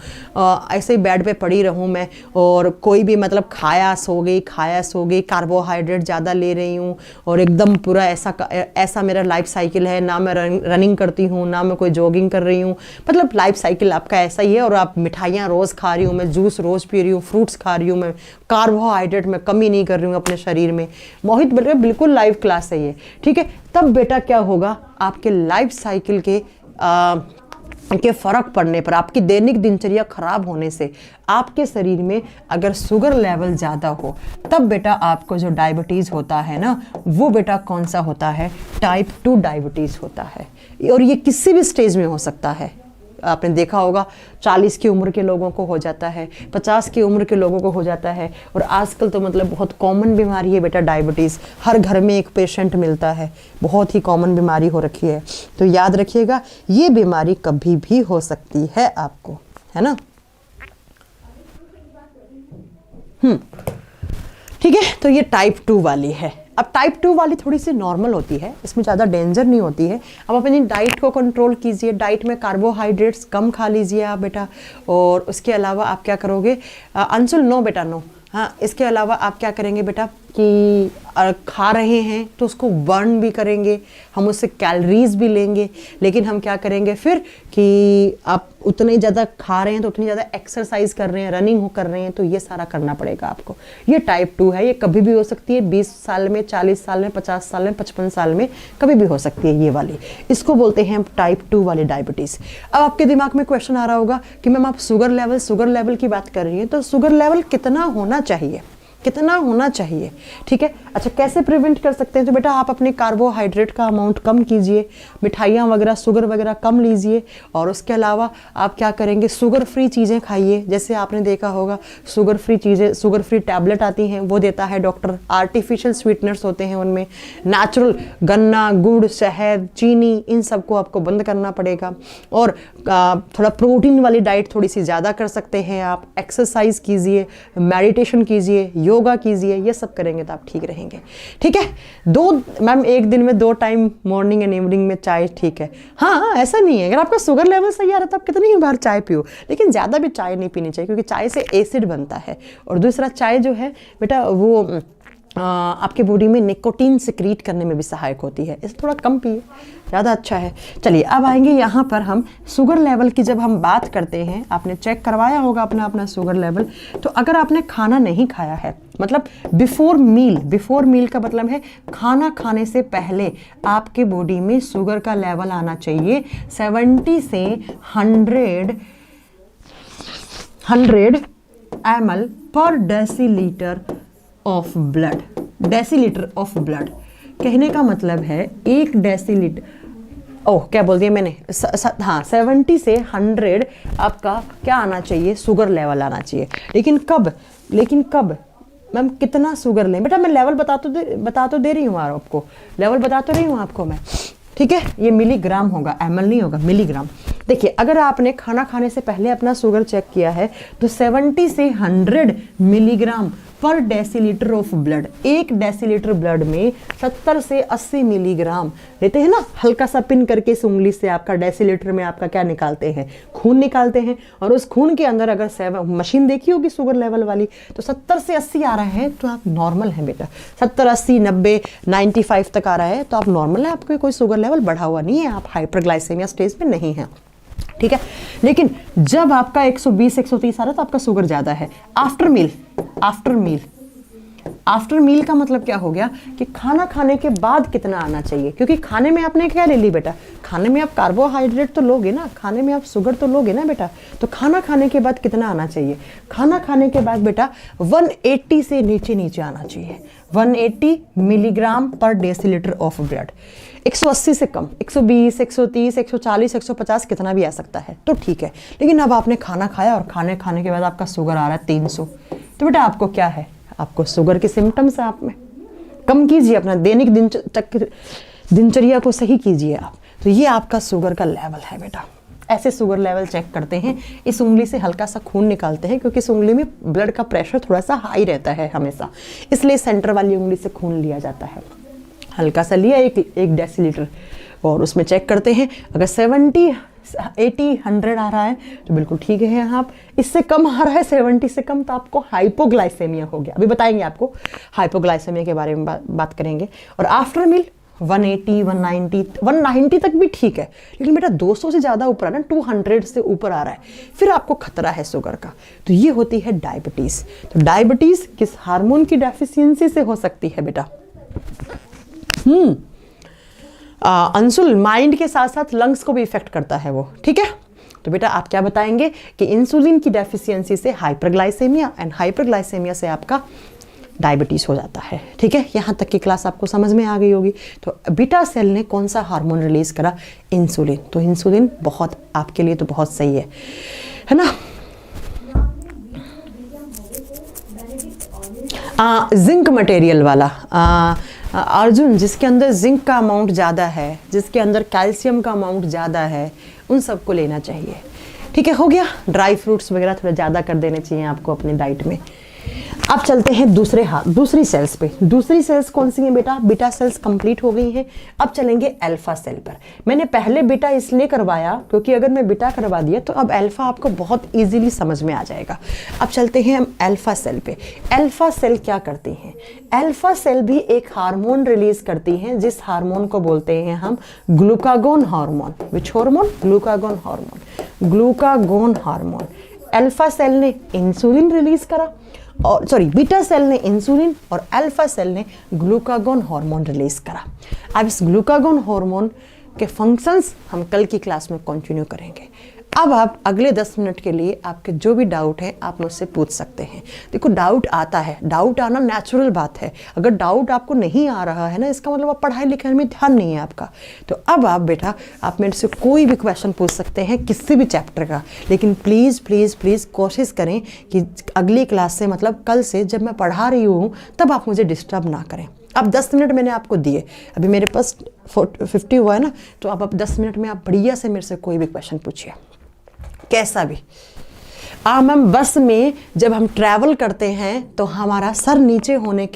ऐसे ही बेड पे पड़ी रहूँ मैं, और कोई भी मतलब खाया सो गई, कार्बोहाइड्रेट ज़्यादा ले रही हूँ और एकदम पूरा ऐसा मेरा लाइफ साइकिल है, ना मैं रनिंग करती हूँ, ना मैं कोई जॉगिंग कर रही हूँ, मतलब लाइफ साइकिल आपका ऐसा ही है। और आप मिठाइयाँ रोज़ खा रही हूँ, मैं जूस रोज़ पी रही हूँ, फ्रूट्स खा रही हूँ, मैं कार्बोहाइड्रेट में कमी नहीं कर रही हूँ अपने शरीर में। मोहित बिल्कुल लाइफ क्लास है ये, ठीक है। तब बेटा क्या होगा, आपके लाइफ साइकिल के फर्क पड़ने पर, आपकी दैनिक दिनचर्या खराब होने से आपके शरीर में अगर शुगर लेवल ज़्यादा हो, तब बेटा आपको जो डायबिटीज़ होता है ना, वो बेटा कौन सा होता है, टाइप 2 डायबिटीज़ होता है। और ये किसी भी स्टेज में हो सकता है। आपने देखा होगा 40 की उम्र के लोगों को हो जाता है, 50 की उम्र के लोगों को हो जाता है, और आजकल तो मतलब बहुत कॉमन बीमारी है बेटा डायबिटीज़। हर घर में एक पेशेंट मिलता है, बहुत ही कॉमन बीमारी हो रखी है। तो याद रखिएगा, ये बीमारी कभी भी हो सकती है आपको, है ना। ठीक है, तो ये टाइप 2 वाली है। अब टाइप 2 वाली थोड़ी सी नॉर्मल होती है, इसमें ज़्यादा डेंजर नहीं होती है। अब अपनी डाइट को कंट्रोल कीजिए, डाइट में कार्बोहाइड्रेट्स कम खा लीजिए आप बेटा। और उसके अलावा आप क्या करोगे, अंशुल नो बेटा नो, हाँ इसके अलावा आप क्या करेंगे बेटा कि खा रहे हैं तो उसको बर्न भी करेंगे, हम उससे कैलोरीज भी लेंगे, लेकिन हम क्या करेंगे फिर कि आप उतने ज़्यादा खा रहे हैं तो उतनी ज़्यादा एक्सरसाइज कर रहे हैं, रनिंग कर रहे हैं, तो ये सारा करना पड़ेगा आपको। ये टाइप 2 है, ये कभी भी हो सकती है, 20 साल में, 40 साल में, 50 साल में, 55 साल में, कभी भी हो सकती है ये वाली। इसको बोलते हैं हम टाइप 2 वाली डायबिटीज़। अब आपके दिमाग में क्वेश्चन आ रहा होगा कि मैम आप शुगर लेवल की बात कर रही हैं, तो शुगर लेवल कितना होना चाहिए, ठीक है। अच्छा, कैसे प्रिवेंट कर सकते हैं, तो बेटा आप अपने कार्बोहाइड्रेट का अमाउंट कम कीजिए, मिठाइयाँ वगैरह, शुगर वगैरह कम लीजिए, और उसके अलावा आप क्या करेंगे, शुगर फ्री चीज़ें खाइए। जैसे आपने देखा होगा शुगर फ्री टैबलेट आती हैं, वो देता है डॉक्टर। आर्टिफिशियल स्वीटनर्स होते हैं उनमें, नेचुरल गन्ना, गुड़, शहद, चीनी, इन सबको आपको बंद करना पड़ेगा। और थोड़ा प्रोटीन वाली डाइट थोड़ी सी ज़्यादा कर सकते हैं आप। एक्सरसाइज कीजिए, मेडिटेशन कीजिए, योगा कीजिए, ये सब करेंगे तो आप ठीक रहेंगे, ठीक है। मैम एक दिन में 2 टाइम मॉर्निंग एंड इवनिंग में चाय ठीक है। हाँ, ऐसा नहीं है, अगर आपका शुगर लेवल सही आ रहा है तो आप कितनी ही बार चाय पियो, लेकिन ज़्यादा भी चाय नहीं पीनी चाहिए, क्योंकि चाय से एसिड बनता है। और दूसरा, चाय जो है बेटा वो आपके बॉडी में निकोटीन सिक्रीट करने में भी सहायक होती है, इसे थोड़ा कम पिए, ज़्यादा अच्छा है। चलिए अब आएंगे यहाँ पर हम शुगर लेवल की। जब हम बात करते हैं, आपने चेक करवाया होगा अपना शुगर लेवल, तो अगर आपने खाना नहीं खाया है, मतलब बिफोर मील का मतलब है खाना खाने से पहले आपके बॉडी में शुगर का लेवल आना चाहिए 70 से 100 100 ml पर decilitre of blood. Decilitre of blood कहने का मतलब है 1 डेसीलीटर, ओह क्या बोल दिया मैंने, हाँ 70 से 100 आपका क्या आना चाहिए, शुगर लेवल आना चाहिए। लेकिन कब मैम कितना शुगर लें? बेटा मैं लेवल बता तो दे रही हूँ आपको, लेवल बता तो रही हूँ आपको मैं, ठीक है। ये मिलीग्राम होगा, ml नहीं होगा, मिलीग्राम। देखिए अगर आपने खाना खाने से पहले अपना शुगर चेक किया है तो 70 से 100 मिलीग्राम पर decilitre of blood, 1 decilitre blood में 70 से 80 मिलीग्राम लेते हैं ना। हल्का सा पिन करके इस उंगली से आपका डेसीलीटर में आपका क्या निकालते हैं, खून निकालते हैं। और उस खून के अंदर अगर मशीन देखी होगी शुगर लेवल वाली, तो 70 से 80 आ रहा है तो आप नॉर्मल हैं बेटा। 70 80 90 95 तक आ रहा है तो आप नॉर्मल है, आपको कोई शुगर लेवल बढ़ा हुआ नहीं है, आप हाइपरग्लाइसेमिया स्टेज में नहीं है, ठीक है। लेकिन जब आपका 120 130 आ रहा है तो आपका शुगर ज्यादा है। आफ्टर मील का मतलब क्या हो गया कि खाना खाने के बाद कितना आना चाहिए, क्योंकि खाने में आपने क्या ले ली बेटा, खाने में आप कार्बोहाइड्रेट तो लोगे ना, खाने में आप शुगर तो लोगे ना बेटा। तो खाना खाने के बाद कितना आना चाहिए, खाना खाने के बाद बेटा 180 से नीचे आना चाहिए, 180 मिलीग्राम पर डेसीलीटर ऑफ ब्लड। 180 से कम, 120 130 140 150 कितना भी आ सकता है तो ठीक है। लेकिन अब आपने खाना खाया और खाने के बाद आपका शुगर आ रहा है 300, तो बेटा आपको क्या है, आपको शुगर के सिम्टम्स है। आप में कम कीजिए, अपना दैनिक दिनचर्या को सही कीजिए आप। तो ये आपका शुगर का लेवल है बेटा। ऐसे शुगर लेवल चेक करते हैं, इस उंगली से हल्का सा खून निकालते हैं, क्योंकि इस उंगली में ब्लड का प्रेशर थोड़ा सा हाई रहता है हमेशा, इसलिए सेंटर वाली उंगली से खून लिया जाता है। हल्का सा लिया 1 डेसीलीटर और उसमें चेक करते हैं। अगर 70 80 100 आ रहा है तो बिल्कुल ठीक है। आप इससे कम आ रहा है 70 से कम तो आपको हाइपोग्लाइसेमिया हो गया। अभी बताएंगे आपको हाइपोग्लाइसेमिया के बारे में बात करेंगे। और आफ्टर मील 180 190 तक भी ठीक है, लेकिन बेटा 200 से ज़्यादा ऊपर है ना, 200 से ऊपर आ रहा है, फिर आपको खतरा है शुगर का। तो ये होती है डायबिटीज़। तो डायबिटीज़ किस हार्मोन की डेफिशिएंसी से हो सकती है बेटा? अंशुल माइंड के साथ साथ लंग्स को भी इफेक्ट करता है वो, ठीक है। तो बेटा आप क्या बताएंगे कि इंसुलिन की डेफिशिएंसी से हाइपरग्लाइसेमिया एंड हाइपरग्लाइसेमिया से आपका डायबिटीज़ हो जाता है, ठीक है। यहाँ तक की क्लास आपको समझ में आ गई होगी। तो बीटा सेल ने कौन सा हार्मोन रिलीज करा? इंसुलिन। तो इंसुलिन बहुत आपके लिए तो बहुत सही है ना। जिंक मटेरियल वाला अर्जुन, जिसके अंदर जिंक का अमाउंट ज़्यादा है, जिसके अंदर कैल्शियम का अमाउंट ज़्यादा है, उन सबको लेना चाहिए, ठीक है। हो गया। ड्राई फ्रूट्स वगैरह थोड़ा ज़्यादा कर देने चाहिए आपको अपनी डाइट में। अब चलते हैं दूसरी सेल्स पे। दूसरी सेल्स कौन सी हैं बेटा? बीटा सेल्स कंप्लीट हो गई हैं। अब चलेंगे अल्फा सेल पर। मैंने पहले बीटा इसलिए करवाया क्योंकि अगर मैं बीटा करवा दिया तो अब अल्फा आपको बहुत इजीली समझ में आ जाएगा। अब चलते हैं हम अल्फा सेल पे। अल्फा सेल क्या करती हैं? अल्फा सेल भी एक हार्मोन रिलीज करती हैं, जिस हार्मोन को बोलते हैं हम glucagon hormone. Which hormone? Glucagon hormone. Glucagon hormone. Alpha cell ने इंसुलिन रिलीज करा, और बीटा सेल ने इंसुलिन और अल्फा सेल ने ग्लूकागोन हार्मोन रिलीज करा। अब इस ग्लूकागोन हार्मोन के फंक्शंस हम कल की क्लास में कंटिन्यू करेंगे। अब आप अगले 10 मिनट के लिए आपके जो भी डाउट है आप मुझसे पूछ सकते हैं। देखो डाउट आता है, डाउट आना नेचुरल बात है। अगर डाउट आपको नहीं आ रहा है ना, इसका मतलब आप पढ़ाई लिखाई में ध्यान नहीं है आपका। तो अब आप बेटा आप मेरे से कोई भी क्वेश्चन पूछ सकते हैं किसी भी चैप्टर का, लेकिन प्लीज़ प्लीज़ प्लीज़ कोशिश करें कि अगली क्लास से, मतलब कल से जब मैं पढ़ा रही हूँ तब आप मुझे डिस्टर्ब ना करें। अब 10 मिनट मैंने आपको दिए, अभी मेरे पास 50 हुआ है ना, तो अब 10 मिनट में आप बढ़िया से मेरे से कोई भी क्वेश्चन पूछिए, कैसा भी। मैम बस में जब हम ट्रैवल करते हैं तो हमारा सर नीचे होने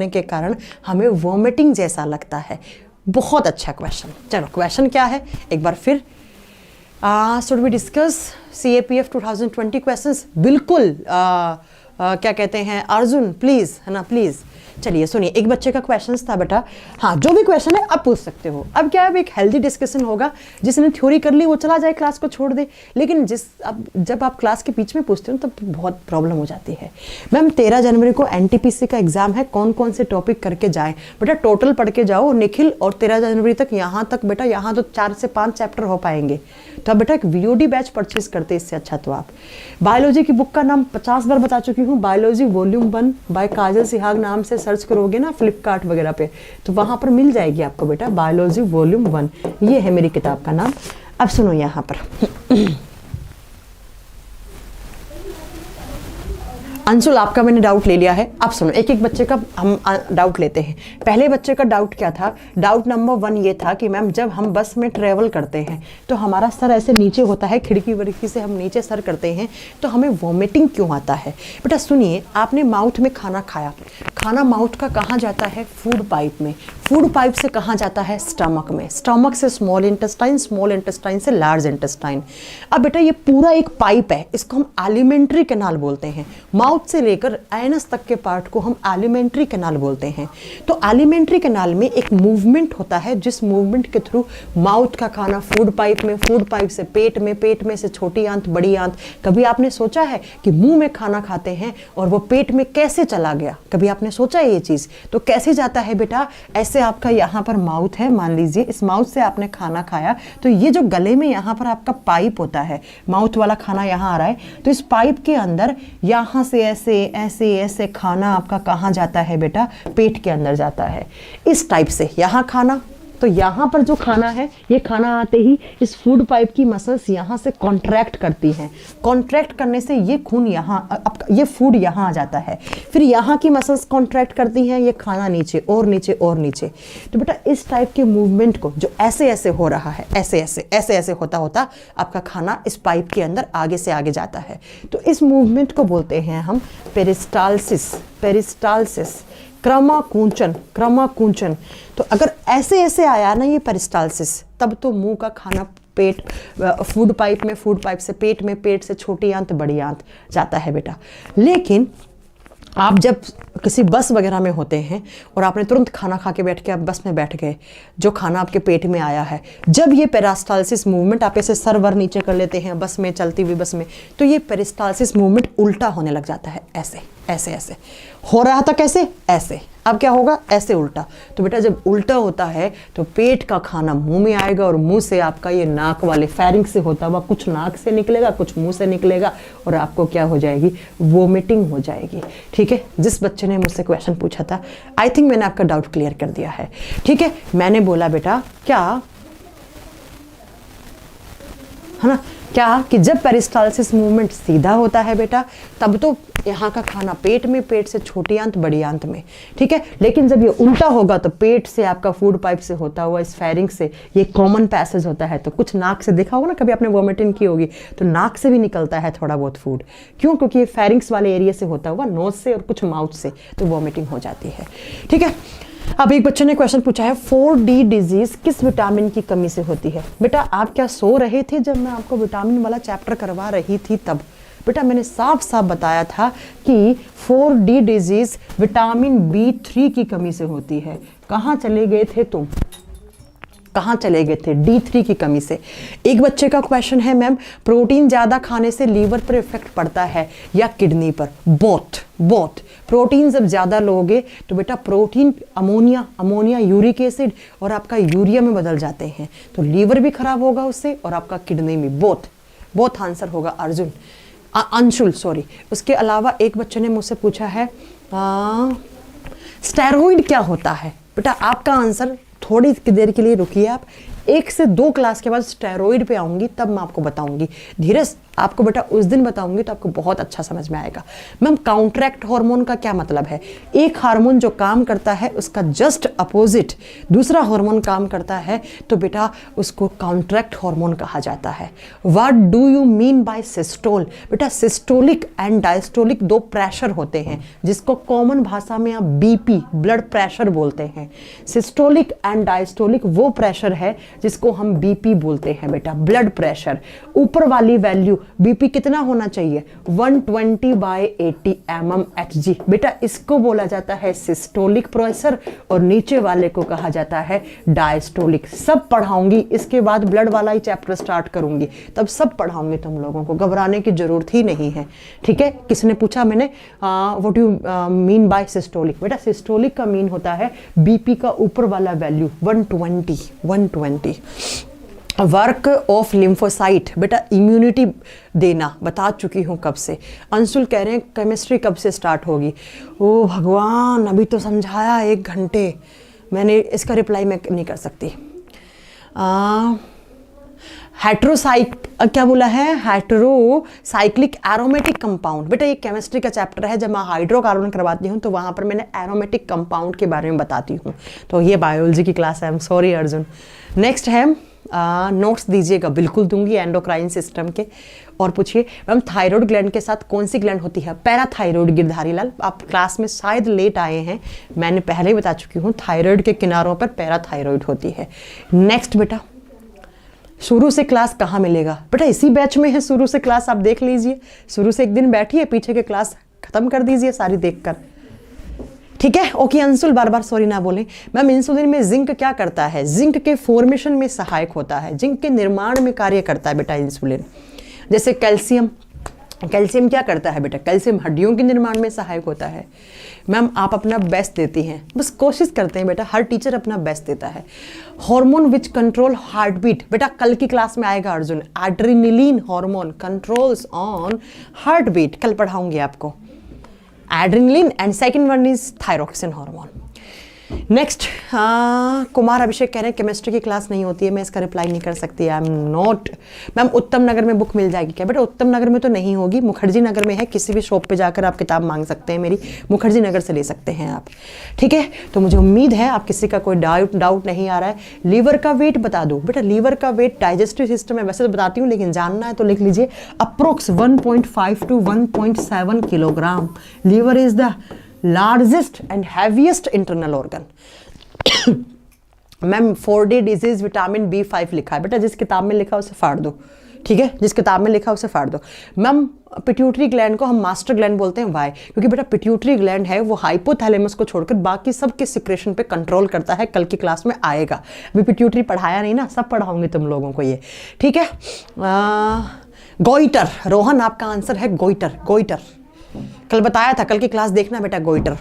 के कारण हमें वॉमिटिंग जैसा लगता है। बहुत अच्छा क्वेश्चन। चलो क्वेश्चन क्या है एक बार फिर। Should we discuss CAPF 2020 questions? बिल्कुल क्या कहते हैं, अर्जुन प्लीज, है ना, प्लीज। चलिए सुनिए, एक बच्चे का क्वेश्चन था बेटा, हाँ जो भी क्वेश्चन है आप पूछ सकते हो। अब क्या है, अब एक हेल्दी डिस्कशन होगा। जिसने थ्योरी कर ली वो चला जाए, क्लास को छोड़ दे। लेकिन जब आप क्लास के बीच में पूछते हो तब बहुत प्रॉब्लम हो जाती है। मैम 13 जनवरी को NTPC का एग्जाम है, कौन कौन से टॉपिक करके जाएं? बेटा टोटल पढ़ के जाओ निखिल, और 13 जनवरी तक यहाँ तक बेटा, यहाँ तो 4 से 5 चैप्टर हो पाएंगे। तो अब बेटा एक VOD बैच परचेज करते, इससे अच्छा तो आप बायोलॉजी की बुक का नाम 50 बार बता चुकी हूँ, बायोलॉजी वॉल्यूम 1 बाय काजल सिहाग नाम से सर्च करोगे ना फ्लिपकार्ट वगैरह पे, तो वहां पर मिल जाएगी आपको बेटा बायोलॉजी वॉल्यूम 1। ये है मेरी किताब का नाम। अब सुनो यहाँ पर अंशुल, आपका मैंने डाउट ले लिया है। अब सुनो, एक एक बच्चे का हम डाउट लेते हैं। पहले बच्चे का डाउट क्या था? डाउट नंबर 1 ये था कि मैम जब हम बस में ट्रेवल करते हैं तो हमारा सर ऐसे नीचे होता है, खिड़की वड़की से हम नीचे सर करते हैं, तो हमें वॉमिटिंग क्यों आता है? बेटा सुनिए, आपने माउथ में खाना खाया, खाना माउथ का कहाँ जाता है? फूड पाइप में। फूड पाइप से कहाँ जाता है? स्टमक में। स्टमक से स्मॉल इंटेस्टाइन, स्मॉल इंटेस्टाइन से लार्ज इंटेस्टाइन। अब बेटा ये पूरा एक पाइप है, इसको हम एलिमेंट्री कैनाल बोलते हैं। माउथ से लेकर एनस तक के पार्ट को हम एलिमेंट्री कैनाल बोलते हैं। तो एलिमेंट्री कैनाल में एक मूवमेंट होता है, जिस मूवमेंट के थ्रू माउथ का खाना फूड पाइप में, फूड पाइप से पेट में, पेट में से छोटी आंत, बड़ी आंत। कभी आपने सोचा है कि मुंह में खाना खाते हैं और वो पेट में कैसे चला गया? कभी आपने सोचा है ये चीज? तो कैसे जाता है बेटा? ऐसे आपका यहाँ पर माउथ है, मान लीजिए इस माउथ से आपने खाना खाया, तो ये जो गले में यहाँ पर आपका पाइप होता है, माउथ वाला खाना यहाँ आ रहा है, तो इस पाइप के अंदर यहाँ से ऐसे ऐसे ऐसे खाना आपका कहाँ जाता है बेटा? पेट के अंदर जाता है। इस टाइप से यहाँ खाना, तो यहाँ पर जो खाना है, ये खाना आते ही इस फूड पाइप की मसल्स यहाँ से कॉन्ट्रैक्ट करती हैं। कॉन्ट्रैक्ट करने से ये खून यहाँ, ये फूड यहाँ आ जाता है। फिर यहाँ की मसल्स कॉन्ट्रैक्ट करती हैं, ये खाना नीचे और नीचे और नीचे। तो बेटा इस टाइप के मूवमेंट को जो ऐसे ऐसे हो रहा है, ऐसे ऐसे ऐसे ऐसे होता होता आपका खाना इस पाइप के अंदर आगे से आगे जाता है। तो इस मूवमेंट को बोलते हैं हम पेरिस्टालसिस। पेरिस्टालसिस, क्रमाकुंचन, क्रमाकुंचन। तो अगर ऐसे ऐसे आया ना ये पेरिस्टालसिस, तब तो मुंह का खाना पेट, फूड पाइप में, फूड पाइप से पेट में, पेट से छोटी आंत, बड़ी आंत जाता है बेटा। लेकिन आप जब किसी बस वगैरह में होते हैं और आपने तुरंत खाना खा के बैठ के आप बस में बैठ गए, जो खाना आपके पेट में आया है, जब ये पेरिस्टालसिस मूवमेंट, आप ऐसे सर वर नीचे कर लेते हैं बस में, चलती हुई बस में, तो ये पेरिस्टालसिस मूवमेंट उल्टा होने लग जाता है। ऐसे ऐसे ऐसे हो रहा था, कैसे? ऐसे। अब क्या होगा? ऐसे उल्टा। तो बेटा जब उल्टा होता है तो पेट का खाना मुंह में आएगा और मुंह से आपका ये नाक वाले फेरिंग से होता हुआ कुछ नाक से निकलेगा, कुछ मुंह से निकलेगा, और आपको क्या हो जाएगी? वोमिटिंग हो जाएगी। ठीक है? जिस बच्चे ने मुझसे क्वेश्चन पूछा था, आई थिंक मैंने आपका डाउट क्लियर कर दिया है। ठीक है? मैंने बोला बेटा क्या, है ना, क्या कि जब पेरिस्टालसिस मूवमेंट सीधा होता है बेटा, तब तो यहाँ का खाना पेट में, पेट से छोटी आंत, बड़ी आंत में। ठीक है? लेकिन जब ये उल्टा होगा तो पेट से आपका फूड पाइप से होता हुआ इस फेरिंग से ये कॉमन पैसेज होता है, तो कुछ नाक से देखा होगा ना, कभी आपने वॉमिटिंग की होगी तो नाक से भी निकलता है थोड़ा बहुत फूड। क्यों? क्योंकि ये फेरिंग्स वाले एरिया से होता हुआ नोज से और कुछ माउथ से, तो वॉमिटिंग हो जाती है। ठीक है? अब एक बच्चे ने क्वेश्चन पूछा है 4D डिजीज किस विटामिन की कमी से होती है? बेटा आप क्या सो रहे थे जब मैं आपको विटामिन वाला चैप्टर करवा रही थी? तब बेटा मैंने साफ साफ बताया था कि 4D डिजीज विटामिन B3 की कमी से होती है। कहाँ चले गए थे तुम? कहाँ चले गए थे? D3 की कमी से। एक बच्चे का क्वेश्चन है मैम प्रोटीन ज़्यादा खाने से लीवर पर इफेक्ट पड़ता है या किडनी पर? बोथ। प्रोटीन जब ज़्यादा लोगे तो बेटा प्रोटीन अमोनिया यूरिक एसिड और आपका यूरिया में बदल जाते हैं, तो लीवर भी खराब होगा उससे और आपका किडनी भी। बोथ आंसर होगा अर्जुन, अंशुल सॉरी। उसके अलावा एक बच्चे ने मुझसे पूछा है स्टेरॉइड क्या होता है? बेटा आपका आंसर, थोड़ी देर के लिए रुकिए आप, 1 से 2 क्लास के बाद स्टेरॉइड पे आऊंगी, तब मैं आपको बताऊंगी। धीरज आपको बेटा उस दिन बताऊंगी तो आपको बहुत अच्छा समझ में आएगा। मैम काउंट्रैक्ट हार्मोन का क्या मतलब है? एक हार्मोन जो काम करता है उसका जस्ट अपोजिट दूसरा हार्मोन काम करता है, तो बेटा उसको काउंट्रैक्ट हार्मोन कहा जाता है। What do you mean by systole? बेटा सिस्टोलिक एंड डायस्टोलिक 2 प्रेशर होते हैं, जिसको कॉमन भाषा में आप BP ब्लड प्रेशर बोलते हैं। सिस्टोलिक एंड डायस्टोलिक वो प्रेशर है जिसको हम बीपी बोलते हैं बेटा, ब्लड प्रेशर। ऊपर वाली वैल्यू बीपी कितना होना चाहिए, 120/80 mmHg बेटा, इसको बोला जाता है सिस्टोलिक प्रेशर और नीचे वाले को कहा जाता है डायस्टोलिक। सब पढ़ाऊंगी, इसके बाद ब्लड वाला ही चैप्टर स्टार्ट करूंगी, तब सब पढ़ाऊंगी तुम लोगों को, घबराने की जरूरत ही नहीं है। ठीक है, किसने पूछा मैंने what you mean by systolic, बेटा सिस्टोलिक का मीन होता है बीपी का ऊपर वाला वैल्यू 120। वर्क ऑफ लिम्फोसाइट बेटा, इम्यूनिटी देना बता चुकी हूँ कब से। अंशुल कह रहे हैं केमिस्ट्री कब से स्टार्ट होगी। ओ भगवान, अभी तो समझाया 1 घंटे, मैंने इसका रिप्लाई मैं नहीं कर सकती। क्या बोला है, हेटेरोसाइक्लिक एरोमेटिक कंपाउंड बेटा, ये केमिस्ट्री का चैप्टर है। जब मैं हाइड्रोकार्बन करवाती हूँ तो वहाँ पर मैंने एरोमेटिक कंपाउंड के बारे में बताती हूँ, तो ये बायोलॉजी की क्लास है। I am sorry Arjun. Next है नोट्स दीजिएगा, बिल्कुल दूंगी, एंडोक्राइन सिस्टम के। और पूछिए मैम थायराइड ग्लैंड के साथ कौन सी ग्लैंड होती है, पैराथायराइड। गिरधारी लाल, आप क्लास में शायद लेट आए हैं, मैंने पहले ही बता चुकी हूँ, थायराइड के किनारों पर पैराथायराइड होती है। नेक्स्ट बेटा, शुरू से क्लास कहाँ मिलेगा बेटा, इसी बैच में है शुरू से क्लास, आप देख लीजिए। शुरू से एक दिन बैठिए, पीछे के क्लास खत्म कर दीजिए सारी देखकर। ठीक है, ओके अंशुल, बार बार सॉरी ना बोलें। मैम इंसुलिन में जिंक क्या करता है, जिंक के फॉर्मेशन में सहायक होता है, जिंक के निर्माण में कार्य करता है बेटा इंसुलिन। जैसे कैल्शियम, कैल्शियम क्या करता है बेटा, कैल्शियम हड्डियों के निर्माण में सहायक होता है। मैम आप अपना बेस्ट देती हैं, बस कोशिश करते हैं बेटा, हर टीचर अपना बेस्ट देता है। Hormone which control heart beat बेटा, कल की क्लास में आएगा Arjun, adrenaline hormone controls on heart beat, कल पढ़ाऊंगी आपको adrenaline, and second one is thyroxine hormone. Next, Kumar Abhishek कह रहे हैं केमिस्ट्री की क्लास नहीं होती है, मैं इसका रिप्लाई नहीं कर सकती, आई एम नॉट। मैम उत्तम नगर में बुक मिल जाएगी क्या बेटा, उत्तम नगर में तो नहीं होगी, मुखर्जी नगर में है, किसी भी शॉप पे जाकर आप किताब मांग सकते हैं मेरी, मुखर्जी नगर से ले सकते हैं आप। ठीक है, तो मुझे उम्मीद है आप किसी का कोई डाउट नहीं आ रहा है। लीवर का वेट बता दो बेटा, लीवर का वेट डाइजेस्टिव सिस्टम है, वैसे तो बताती हूँ लेकिन जानना है तो लिख लीजिए, approx 1.5 to 1.7 kilogram. Liver is the largest and heaviest internal organ. Ma'am 4D disease vitamin B5 लिखा है बेटा, जिस किताब में लिखा उसे फाड़ दो। ठीक है, जिस किताब में लिखा उसे फाड़ दो। मैम पिट्यूटरी ग्लैंड को हम मास्टर ग्लैंड बोलते हैं, वाई, क्योंकि बेटा पिट्यूटरी ग्लैंड है वो हाइपोथैलेमस को छोड़कर बाकी सब के सिक्रेशन पे कंट्रोल करता है, कल की क्लास में आएगा। अभी पिट्यूटरी पढ़ाया नहीं ना, सब पढ़ाऊंगी तुम लोगों को ये। ठीक है, गोइटर, रोहन आपका आंसर है गोइटर, गोइटर कल बताया था, कल की क्लास देखना बेटा। Goitre,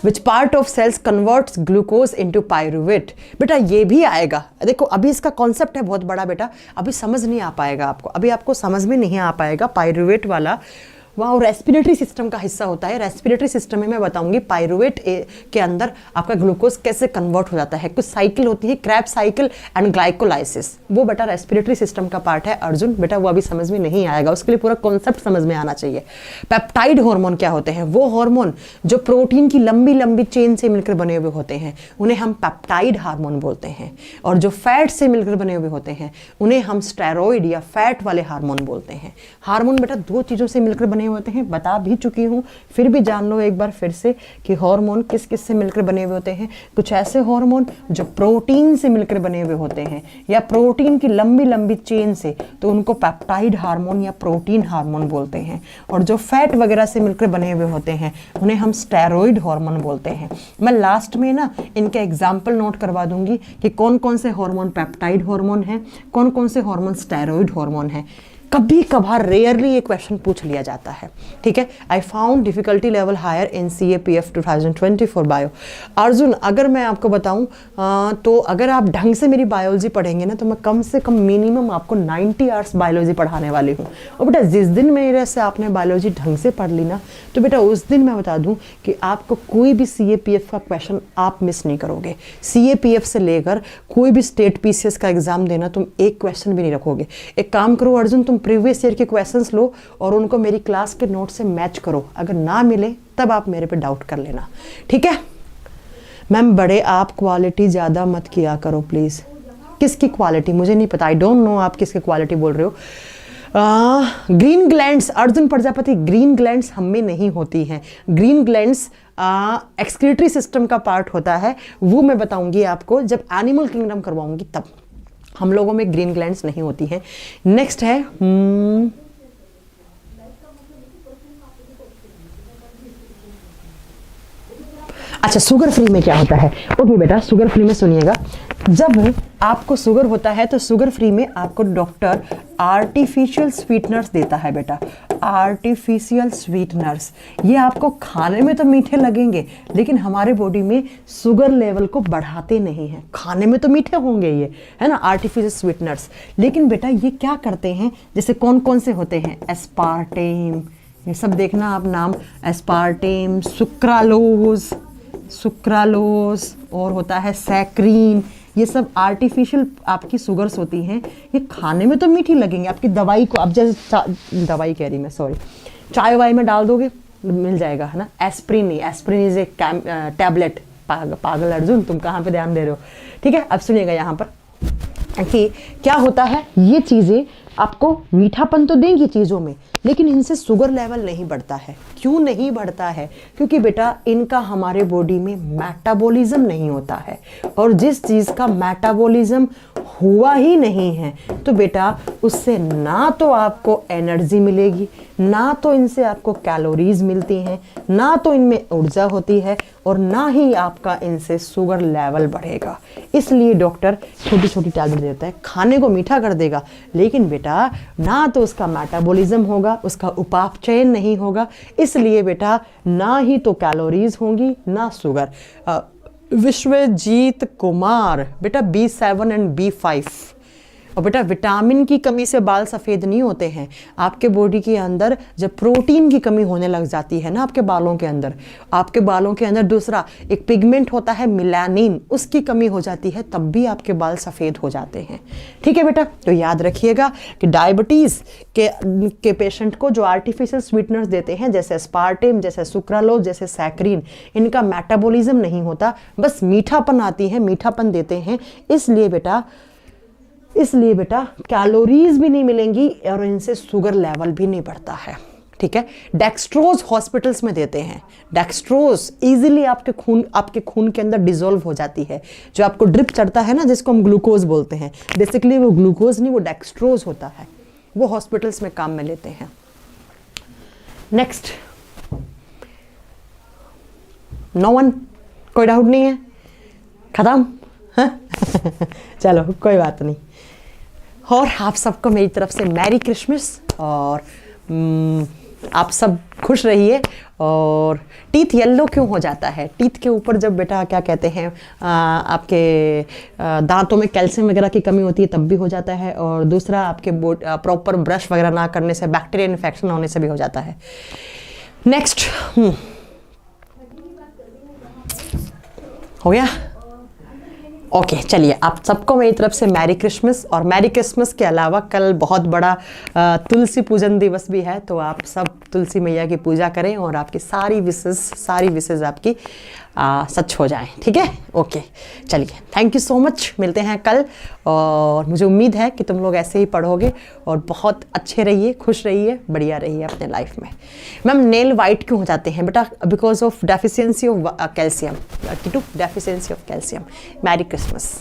which part of cells converts glucose into pyruvate बेटा, ये भी आएगा। देखो अभी इसका कॉन्सेप्ट है बहुत बड़ा बेटा, अभी समझ नहीं आ पाएगा आपको, अभी आपको समझ में नहीं आ पाएगा पायरुवेट वाला। वह रेस्पिरेटरी सिस्टम का हिस्सा होता है, रेस्पिरेटरी सिस्टम में मैं बताऊंगी पायरुवेट के अंदर आपका ग्लूकोज कैसे कन्वर्ट हो जाता है। कुछ साइकिल होती है, क्रैब्स साइकिल एंड ग्लाइकोलाइसिस, वो बेटा रेस्पिरेटरी सिस्टम का पार्ट है अर्जुन बेटा, वो अभी समझ में नहीं आएगा, उसके लिए पूरा कॉन्सेप्ट समझ में आना चाहिए। पेप्टाइड हार्मोन क्या होते हैं, वो हार्मोन जो प्रोटीन की लंबी लंबी चेन से मिलकर बने हुए होते हैं उन्हें हम पेप्टाइड हार्मोन बोलते हैं, और जो फैट से मिलकर बने हुए होते हैं उन्हें हम स्टेरॉइड या फैट वाले हार्मोन बोलते हैं। हार्मोन बेटा 2 चीज़ों से मिलकर बने होते हैं, बता भी चुकी हूँ, फिर भी जान लो एक बार फिर से कि हार्मोन किस किस से मिलकर बने हुए होते हैं। कुछ ऐसे हार्मोन जो प्रोटीन से मिलकर बने हुए होते हैं या प्रोटीन की लंबी लंबी चेन से, तो उनको पेप्टाइड हार्मोन या प्रोटीन हार्मोन बोलते हैं, और जो फैट वगैरह से मिलकर बने हुए होते हैं उन्हें हम स्टेरॉइड हार्मोन बोलते हैं। मैं लास्ट में ना इनके एग्जाम्पल नोट करवा दूंगी कि कौन कौन से हार्मोन पेप्टाइड हार्मोन है, कौन कौन से हार्मोन स्टेरॉइड हार्मोन है। कभी कभार रेयरली ये क्वेश्चन पूछ लिया जाता है। ठीक है, I found difficulty level higher in CAPF 2024 bio. Arjun अगर मैं आपको बताऊं तो अगर आप ढंग से मेरी बायोलॉजी पढ़ेंगे ना तो मैं कम से कम मिनिमम आपको 90 आवर्स बायोलॉजी पढ़ाने वाली हूँ। और बेटा जिस दिन मेरे से आपने बायोलॉजी ढंग से पढ़ ली ना तो बेटा उस दिन मैं बता दूँ कि आपको कोई भी CAPF का क्वेश्चन आप मिस नहीं करोगे। CAPF से लेकर कोई भी स्टेट PCS का एग्जाम देना तुम एक क्वेश्चन भी नहीं रखोगे। एक काम करो अर्जुन, तुम प्रीवियस ईयर के क्वेश्चंस लो और उनको मेरी क्लास के नोट से मैच करो, अगर ना मिले तब आप मेरे पे डाउट कर लेना। ठीक है मैम, बड़े आप क्वालिटी ज़्यादा मत किया करो प्लीज़। किसकी क्वालिटी मुझे नहीं पता, आई डोंट नो आप किसकी क्वालिटी बोल रहे हो। Green glands, Arjun Prajapati, green glands हम में नहीं होती हैं। ग्रीन ग्लैंड्स एक्सक्रीटरी सिस्टम का पार्ट होता है, वो मैं बताऊंगी आपको जब एनिमल किंगडम करवाऊंगी तब। हम लोगों में ग्रीन ग्लैंड्स नहीं होती हैं। नेक्स्ट है अच्छा, शुगर फ्री में क्या होता है? ओके बेटा, शुगर फ्री में सुनिएगा, जब आपको शुगर होता है तो शुगर फ्री में आपको डॉक्टर आर्टिफिशियल स्वीटनर्स देता है बेटा, आर्टिफिशियल स्वीटनर्स। ये आपको खाने में तो मीठे लगेंगे लेकिन हमारे बॉडी में शुगर लेवल को बढ़ाते नहीं हैं। खाने में तो मीठे होंगे ये, है ना, आर्टिफिशियल स्वीटनर्स, लेकिन बेटा ये क्या करते हैं, जैसे कौन कौन से होते हैं, एस्पार्टेम, ये सब देखना आप नाम, एस्पार्टेम, सुक्रालोज, सुक्रालोज, और होता है सैक्रीन, ये सब आर्टिफिशियल आपकी शुगर्स होती हैं। ये खाने में तो मीठी लगेंगे, आपकी दवाई को आप जैसे दवाई कह रही मैं, सॉरी, चाय वाय में डाल दोगे मिल जाएगा, है ना। एस्प्रिन नहीं, एस्प्रिन इज ए टैबलेट। पागल अर्जुन, तुम कहाँ पे ध्यान दे रहे हो? ठीक है, अब सुनिएगा यहाँ पर कि क्या होता है, ये चीज़ें आपको मीठापन तो देंगी चीज़ों में, लेकिन इनसे शुगर लेवल नहीं बढ़ता है। क्यों नहीं बढ़ता है? क्योंकि बेटा इनका हमारे बॉडी में मेटाबॉलिज्म नहीं होता है, और जिस चीज़ का मेटाबॉलिज्म हुआ ही नहीं है तो बेटा उससे ना तो आपको एनर्जी मिलेगी, ना तो इनसे आपको कैलोरीज मिलती हैं, ना तो इनमें ऊर्जा होती है, और ना ही आपका इनसे शुगर लेवल बढ़ेगा। इसलिए डॉक्टर छोटी छोटी टैबलेट देता है, खाने को मीठा कर देगा, लेकिन बेटा ना तो उसका मेटाबॉलिज्म होगा, उसका उपापचयन नहीं होगा, इसलिए बेटा ना ही तो कैलोरीज होंगी ना शुगर। विश्वजीत कुमार, बेटा B7 एंड B5, और बेटा विटामिन की कमी से बाल सफ़ेद नहीं होते हैं। आपके बॉडी के अंदर जब प्रोटीन की कमी होने लग जाती है ना आपके बालों के अंदर, आपके बालों के अंदर दूसरा एक पिगमेंट होता है मिलानिन, उसकी कमी हो जाती है, तब भी आपके बाल सफ़ेद हो जाते हैं। ठीक है बेटा, तो याद रखिएगा कि डायबिटीज़ के पेशेंट को जो आर्टिफिशियल स्वीटनर्स देते हैं, जैसे एस्पार्टेम, जैसे सुक्रालोज, जैसे सैक्रीन, इनका मेटाबॉलिज्म नहीं होता, बस मीठापन आती है, मीठापन देते हैं, इसलिए बेटा कैलोरीज भी नहीं मिलेंगी और इनसे शुगर लेवल भी नहीं बढ़ता है। ठीक है, डेक्स्ट्रोज हॉस्पिटल्स में देते हैं। डेक्स्ट्रोज इजीली आपके खून के अंदर डिसॉल्व हो जाती है। जो आपको ड्रिप चढ़ता है ना, जिसको हम ग्लूकोज बोलते हैं, बेसिकली वो ग्लूकोज नहीं, वो डेक्स्ट्रोज होता है, वो हॉस्पिटल्स में काम में लेते हैं। नेक्स्ट, नो वन, कोई डाउट नहीं है, खत्म। चलो कोई बात नहीं। और आप सबको मेरी तरफ से मैरी क्रिसमस, और आप सब खुश रहिए। और टीथ येलो क्यों हो जाता है? टीथ के ऊपर जब बेटा क्या कहते हैं आपके दांतों में कैल्शियम वगैरह की कमी होती है तब भी हो जाता है, और दूसरा आपके प्रॉपर ब्रश वगैरह ना करने से बैक्टीरियल इन्फेक्शन होने से भी हो जाता है। नेक्स्ट, हो गया? ओके, चलिए आप सबको मेरी तरफ से मैरी क्रिसमस। और मैरी क्रिसमस के अलावा कल बहुत बड़ा तुलसी पूजन दिवस भी है, तो आप सब तुलसी मैया की पूजा करें और आपकी सारी विशेष आपकी सच हो जाएं। ठीक है, ओके, चलिए, थैंक यू सो मच, मिलते हैं कल। और मुझे उम्मीद है कि तुम लोग ऐसे ही पढ़ोगे और बहुत अच्छे रहिए, खुश रहिए, बढ़िया रहिए अपने लाइफ में। मैम नेल वाइट क्यों हो जाते हैं बेटा? Because of deficiency of calcium, deficiency of calcium. Merry Christmas.